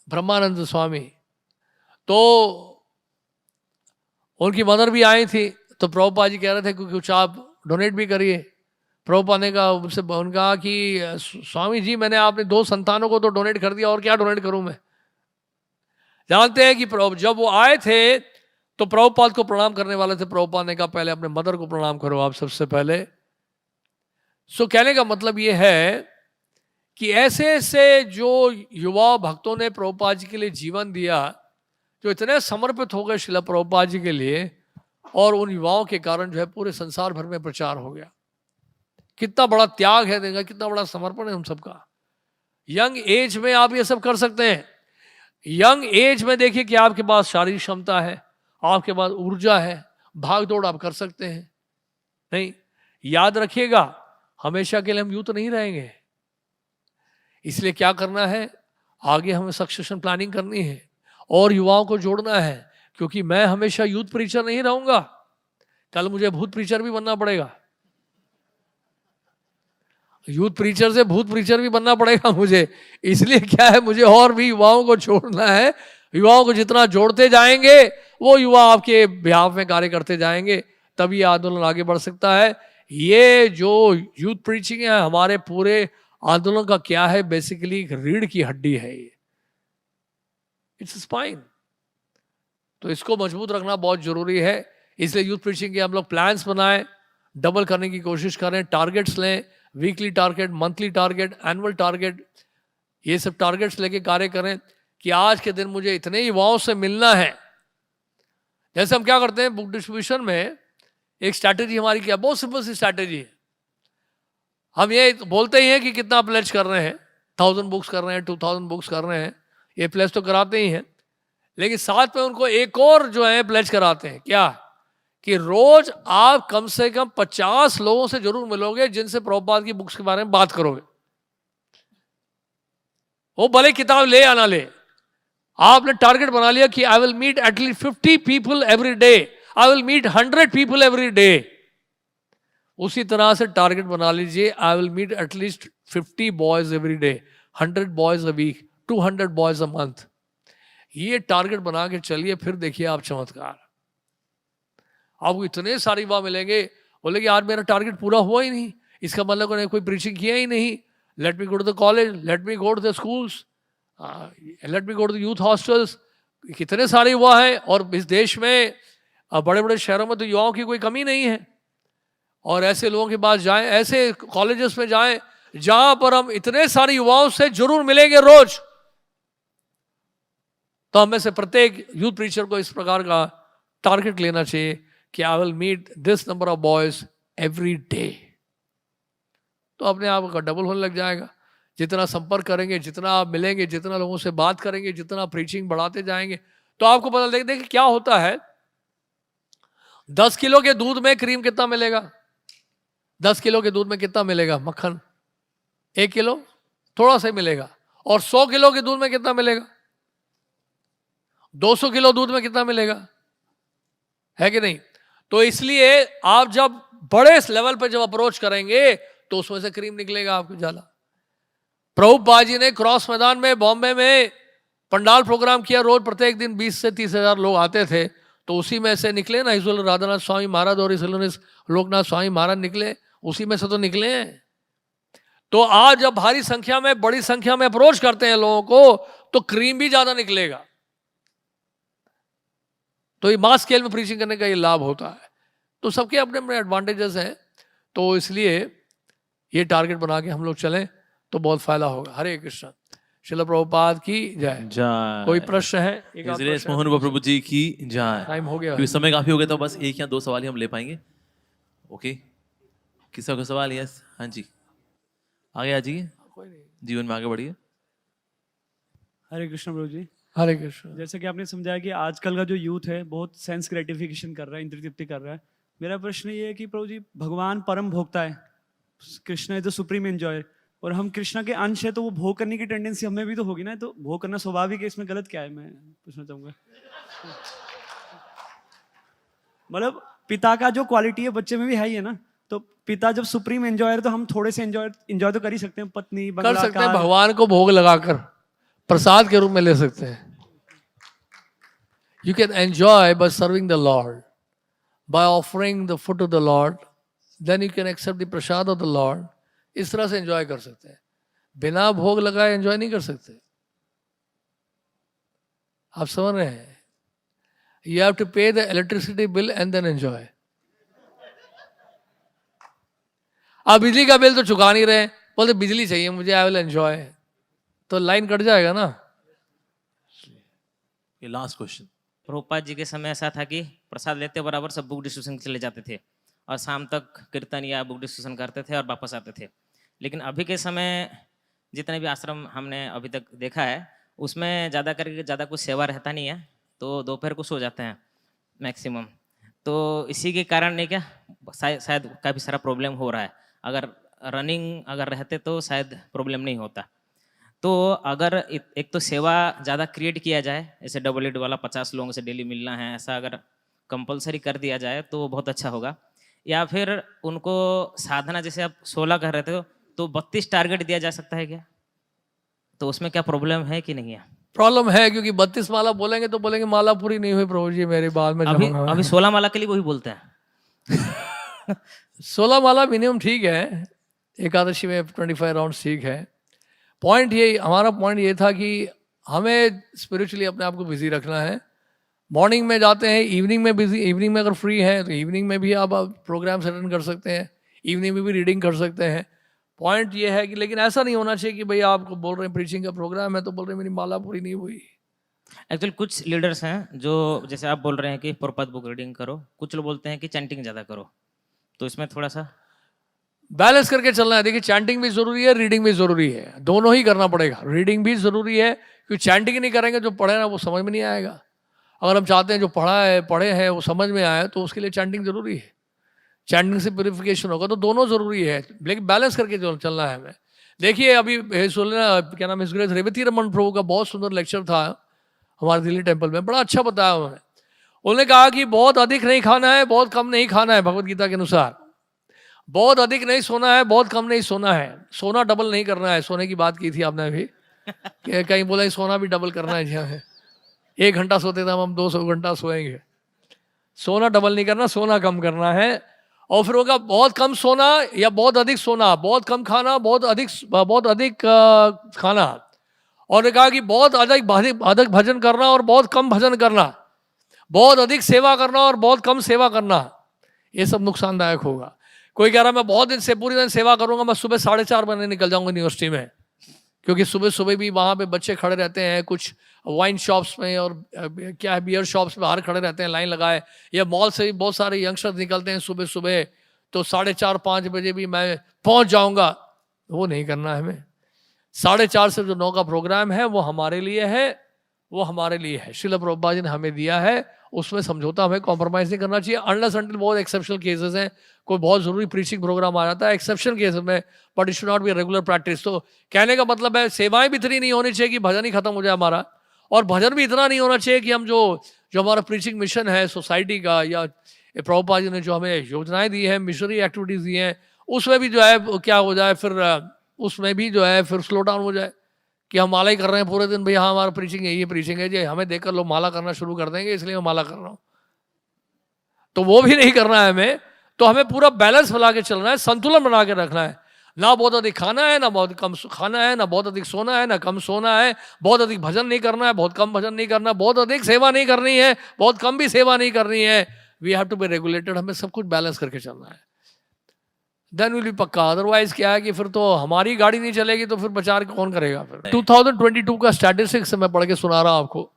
ब्रह्मानंद स्वामी, तो उनकी मदर भी आई थी। तो प्रभुपाद जी कह रहे थे कि कुछ आप डोनेट भी करिए। प्रभुपाद ने कहा उनसे, उनका कि स्वामी जी मैंने आपने 2 संतानों को तो डोनेट कर दिया, और क्या डोनेट करूं मैं। जानते हैं कि जब वो आए थे तो प्रभुपाद को प्रणाम करने वाले थे। प्रभुपाद ने कहा पहले अपने मदर को प्रणाम करो आप सबसे पहले। सो कहने का मतलब ये है कि ऐसे ऐसे जो युवा भक्तों ने प्रभुपाद जी के लिए जीवन दिया, जो इतने समर्पित हो गए शिला प्रभुपाद जी के लिए, और उन युवाओं के कारण जो है पूरे संसार भर में प्रचार हो गया। कितना बड़ा त्याग है देगा, कितना बड़ा समर्पण है हम सबका। यंग एज में आप ये सब कर सकते हैं। यंग एज में देखिए कि आपके पास शारीरिक क्षमता है, आपके पास ऊर्जा है, भाग दौड़ आप कर सकते हैं। नहीं, याद रखिएगा हमेशा के लिए हम यूथ नहीं रहेंगे। इसलिए क्या करना है, आगे हमें सक्सेशन प्लानिंग करनी है और युवाओं को जोड़ना है, क्योंकि मैं हमेशा यूथ प्रीचर नहीं रहूंगा, कल मुझे भूत प्रीचर भी बनना पड़ेगा। यूथ प्रीचर से भूत प्रीचर भी बनना पड़ेगा मुझे। इसलिए क्या है, मुझे और भी युवाओं को जोड़ना है। युवाओं को जितना जोड़ते जाएंगे वो युवा आपके बिहाफ में कार्य करते जाएंगे, तभी आंदोलन आगे बढ़ सकता है। ये जो यूथ प्रीचिंग है हमारे पूरे आंदोलन का क्या है, बेसिकली रीढ़ की हड्डी है ये, इट्स स्पाइन। तो इसको मजबूत रखना बहुत जरूरी है। इसलिए यूथ प्रीचिंग के हम लोग प्लान्स बनाएं, डबल करने की कोशिश करें, टारगेट्स लें, weekly target, monthly target, annual target, ये सब टारगेट्स लेके कार्य करें कि आज के दिन मुझे इतने युवाओं से मिलना है। जैसे हम क्या करते हैं बुक डिस्ट्रीब्यूशन में, एक स्ट्रैटेजी हमारी क्या, बहुत सिंपल सी स्ट्रैटेजी है। हम ये बोलते ही हैं कि कितना प्लेज कर रहे हैं, 1000 बुक्स कर रहे हैं, 2000 बुक्स कर रहे हैं, ये प्लेज तो कराते ही हैं, लेकिन साथ में उनको एक और जो है प्लेज कराते हैं, क्या कि रोज आप कम से कम 50 लोगों से जरूर मिलोगे जिनसे प्रभुपाद की बुक्स के बारे में बात करोगे। वो भले किताब ले या ना ले, आपने टारगेट बना लिया कि I will meet at least 50 people every day, I will meet 100 people every day. उसी तरह से टारगेट बना लीजिए, I will meet at least 50 boys every day, 100 boys a week, 200 boys a month. ये टारगेट बना के चलिए, फिर देखिए आप चमत्कार। आपको इतने सारे युवा मिलेंगे, बोले कि यार मेरा टारगेट पूरा हुआ ही नहीं, इसका मतलब उन्हें कोई प्रीचिंग किया ही नहीं। Let me go to the college, let me go to the schools, let me go to the youth hostels. कितने सारे युवा हैं, और इस देश में बड़े बड़े शहरों में तो युवाओं की कोई कमी नहीं है। और ऐसे लोगों के पास जाएं, ऐसे कॉलेजेस में जाएं जहां पर हम इतने सारे युवाओं से जरूर मिलेंगे रोज। तो हमें से प्रत्येक यूथ प्रीचर को इस प्रकार का टारगेट लेना चाहिए कि I will meet this number of boys every day. तो अपने आप का डबल होने लग जाएगा। जितना संपर्क करेंगे, जितना आप मिलेंगे, जितना लोगों से बात करेंगे, जितना प्रीचिंग बढ़ाते जाएंगे, तो आपको पता लगेगा। देखिए क्या होता है, 10 किलो के दूध में क्रीम कितना मिलेगा, 10 किलो के दूध में कितना मिलेगा मक्खन, 1 किलो थोड़ा सा मिलेगा। और 100 किलो के दूध में कितना मिलेगा, 200 किलो दूध में कितना मिलेगा, है कि नहीं। तो इसलिए आप जब बड़े लेवल पर जब अप्रोच करेंगे तो उसमें से क्रीम निकलेगा आपको ज्यादा। प्रभुपाद जी ने क्रॉस मैदान में बॉम्बे में पंडाल प्रोग्राम किया, रोज प्रत्येक दिन 20 से 30 हजार लोग आते थे। तो उसी में से निकले ना हिजोल राधानाथ स्वामी महाराज और लोकनाथ स्वामी महाराज निकले, उसी में से तो निकले हैं। तो आज जब भारी संख्या में, बड़ी संख्या में अप्रोच करते हैं लोगों को, तो क्रीम भी ज्यादा निकलेगा। तो ये मास स्केल में प्रीचिंग करने का ये लाभ होता है। तो सबके अपने अपने एडवांटेजेस हैं। तो इसलिए ये टारगेट बना के हम लोग चलें। तो बहुत फायदा होगा। हरे कृष्ण। श्रील प्रभुपाद की जय। जय। कोई प्रश्न है? एक आध हिजरेश प्रश्न है? मोहन प्रभु जी की जय। टाइम हो गया है। क्योंकि समय काफी हो गया, तो बस एक या दो सवाल ही हम ले पाएंगे। ओके, किसी का सवाल? यस, हाँ जी, आगे आ जाइए, कोई नहीं। जीवन में आगे बढ़िए। हरे कृष्ण प्रभु जी। हरे कृष्ण। जैसे कि आपने समझाया कि आजकल का जो यूथ है बहुत सेंस ग्रेटिफिकेशन कर रहा है, इंद्रिय तृप्ति कर रहा है। मेरा प्रश्न ये है कि प्रभु जी, भगवान परम भोक्ता है, कृष्ण है जो सुप्रीम एंजॉयर, और हम कृष्ण के अंश है, तो वो भोग करने की टेंडेंसी हमें भी तो होगी ना, तो भोग करना स्वाभाविक है, इसमें गलत क्या है, मैं पूछना चाहूंगा। मतलब पिता का जो क्वालिटी है बच्चे में भी है ही है ना, तो पिता जब सुप्रीम एंजॉयर, तो हम थोड़े से एंजॉय तो कर ही सकते हैं, पत्नी कर बंगला सकते हैं, कार। भगवान को भोग लगाकर प्रसाद के रूप में ले सकते हैं। You can enjoy by serving the Lord, by offering the food to the Lord, then you can accept the prasad of the Lord. इस तरह से एंजॉय कर सकते हैं, बिना भोग लगाए एंजॉय नहीं कर सकते। आप समझ रहे हैं? You have to pay the electricity bill and then enjoy. आप बिजली का बिल तो चुका नहीं रहे, बोलते बिजली चाहिए मुझे, आई विल एंजॉय, तो लाइन कट जाएगा ना। ये लास्ट क्वेश्चन। प्रभुपाद जी के समय ऐसा था कि प्रसाद लेते बराबर सब बुक डिस्ट्रीब्यूशन चले जाते थे और शाम तक कीर्तन या बुक डिस्ट्रीब्यूशन करते थे और वापस आते थे। लेकिन अभी के समय जितने भी आश्रम हमने अभी तक देखा है, उसमें ज़्यादा करके ज़्यादा कुछ सेवा रहता नहीं है, तो दोपहर को सो जाते हैं मैक्सिमम। तो इसी के कारण नहीं क्या, शायद काफ़ी सारा प्रॉब्लम हो रहा है। अगर रनिंग अगर रहते तो शायद प्रॉब्लम नहीं होता। तो अगर एक तो सेवा ज़्यादा क्रिएट किया जाए, जैसे डबल एड वाला 50 लोगों से डेली मिलना है, ऐसा अगर कंपलसरी कर दिया जाए तो बहुत अच्छा होगा। या फिर उनको साधना, जैसे आप 16 कह रहे थे, तो 32 टारगेट दिया जा सकता है क्या? तो उसमें क्या प्रॉब्लम है कि नहीं है? प्रॉब्लम है, क्योंकि 32 माला बोलेंगे तो बोलेंगे माला पूरी नहीं हुई प्रभु जी मेरी, बाद में अभी 16 माला के लिए वही बोलते हैं। 16 माला मिनिमम ठीक है, एकादशी में 25 राउंड ठीक है। पॉइंट ये, हमारा पॉइंट ये था कि हमें स्पिरिचुअली अपने आप को बिजी रखना है। मॉर्निंग में जाते हैं, इवनिंग में बिजी, इवनिंग में अगर फ्री है तो इवनिंग में भी आप प्रोग्राम अटेंड कर सकते हैं, इवनिंग में भी रीडिंग कर सकते हैं। पॉइंट ये है कि लेकिन ऐसा नहीं होना चाहिए कि भाई आपको बोल रहे हैं प्रीचिंग का प्रोग्राम है तो बोल रहे हैं मेरी माला पूरी नहीं हुई। एक्चुअली कुछ लीडर्स हैं जो, जैसे आप बोल रहे हैं कि प्रपद बुक रीडिंग करो, कुछ लोग बोलते हैं कि चैंटिंग ज़्यादा करो, तो इसमें थोड़ा सा बैलेंस करके चलना है। देखिए, चैंटिंग भी जरूरी है, रीडिंग भी जरूरी है, दोनों ही करना पड़ेगा। रीडिंग भी जरूरी है, क्योंकि चैंटिंग नहीं करेंगे जो पढ़े ना वो समझ में नहीं आएगा। अगर हम चाहते हैं जो पढ़े हैं वो समझ में आए, तो उसके लिए चैंटिंग जरूरी है। चैंटिंग से प्योरिफिकेशन होगा, तो दोनों जरूरी है, लेकिन बैलेंस करके चलना है हमें। देखिए अभी सुनना, क्या नाम है, ग्रेस रेवती रमन प्रभु का बहुत सुंदर लेक्चर था हमारे दिल्ली टेम्पल में, बड़ा अच्छा बताया उन्होंने कहा कि बहुत अधिक नहीं खाना है, बहुत कम नहीं खाना है, भगवत गीता के अनुसार। बहुत अधिक नहीं सोना है, बहुत कम नहीं सोना है, सोना डबल नहीं करना है। सोने की बात की थी आपने अभी, कहीं बोला सोना भी डबल करना है। जी, 1 घंटा सोते थे हम 200 घंटा सोएंगे। सोना डबल नहीं करना, सोना कम करना है। और फिर होगा बहुत कम सोना या बहुत अधिक सोना, बहुत कम खाना, बहुत अधिक खाना। और ने कहा कि बहुत अधिक भजन करना और बहुत कम भजन करना, बहुत अधिक सेवा करना और बहुत कम सेवा करना, ये सब नुकसानदायक होगा। कोई कह रहा मैं बहुत दिन से पूरी दिन सेवा करूंगा, मैं सुबह 4:30 बजे निकल जाऊंगा यूनिवर्सिटी में, क्योंकि सुबह सुबह भी वहाँ पे बच्चे खड़े रहते हैं, कुछ वाइन शॉप्स में और क्या है बियर शॉप्स में बाहर खड़े रहते हैं लाइन लगाए, या मॉल से भी बहुत सारे यंगस्टर्स निकलते हैं सुबह सुबह, तो 4:30-5 बजे भी मैं पहुँच जाऊँगा। वो नहीं करना है हमें। 4:30 से जो 9 का प्रोग्राम है वो हमारे लिए है, वो हमारे लिए है, श्रील प्रभुपाद जी ने हमें दिया है, उसमें समझौता हमें कॉम्प्रोमाइज़ नहीं करना चाहिए। अनलेस अनटिल बहुत एक्सेप्शनल केसेस हैं, कोई बहुत ज़रूरी प्रीचिंग प्रोग्राम आ जाता है एक्सेप्शनल केसेस में, but it should not be regular practice. तो कहने का मतलब है सेवाएं भी इतनी नहीं होनी चाहिए कि भजन ही खत्म हो जाए हमारा, और भजन भी इतना नहीं होना चाहिए कि हम जो हमारा प्रीचिंग मिशन है सोसाइटी का, या प्रभुपाद जी ने जो हमें योजनाएं दी हैं, मिशनरी एक्टिविटीज़ दी हैं, उसमें भी जो है क्या हो जाए, फिर उसमें भी जो है फिर स्लो डाउन हो जाए कि हम माला ही कर रहे हैं पूरे दिन, भैया हाँ हमारा प्रीचिंग है, ये प्रीचिंग है जी, हमें देखकर लोग माला करना शुरू कर देंगे इसलिए मैं माला कर रहा हूँ। तो वो भी नहीं करना है हमें। तो हमें पूरा बैलेंस बना के चलना है, संतुलन बना के रखना है। ना बहुत अधिक खाना है, ना बहुत कम खाना है, ना बहुत अधिक सोना है, ना कम सोना है, बहुत अधिक भजन नहीं करना है, बहुत कम भजन नहीं करना, बहुत अधिक सेवा नहीं करनी है, बहुत कम भी सेवा नहीं करनी है। We have to be regulated, हमें सब कुछ बैलेंस करके चलना है। देन विल बी पक्का, अदरवाइज क्या है कि फिर तो हमारी गाड़ी नहीं चलेगी तो फिर प्रचार कौन करेगा फिर। 2022 का स्टैटिस्टिक्स मैं पढ़ के सुना रहा हूं आपको।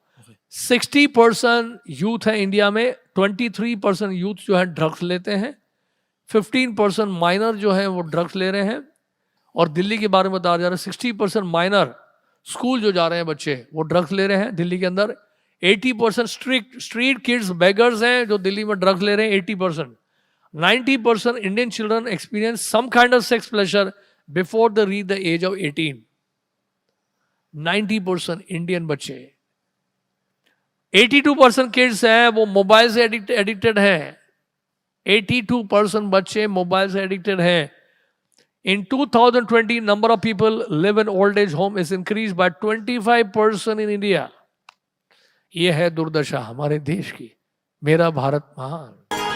60% यूथ है इंडिया में, 23% यूथ जो है ड्रग्स लेते हैं, 15% माइनर जो है वो ड्रग्स ले रहे हैं, और दिल्ली के बारे में बताया जा रहा है 60% माइनर स्कूल जो जा रहे हैं बच्चे वो ड्रग्स ले रहे हैं दिल्ली के अंदर। 80% स्ट्रीट किड्स बेगर्स हैं जो दिल्ली में ड्रग्स ले रहे हैं 80%। 90% Indian children experience some kind of sex pleasure before the reach the age of 18। 90% Indian बच्चे। 82% किड्स हैं वो मोबाइल से एडिक्टेड हैं। 82% बच्चे मोबाइल से एडिक्टेड हैं। In 2020, number of people live in old age home is increased by 25% in India. ये है दुर्दशा हमारे देश की। मेरा भारत महान।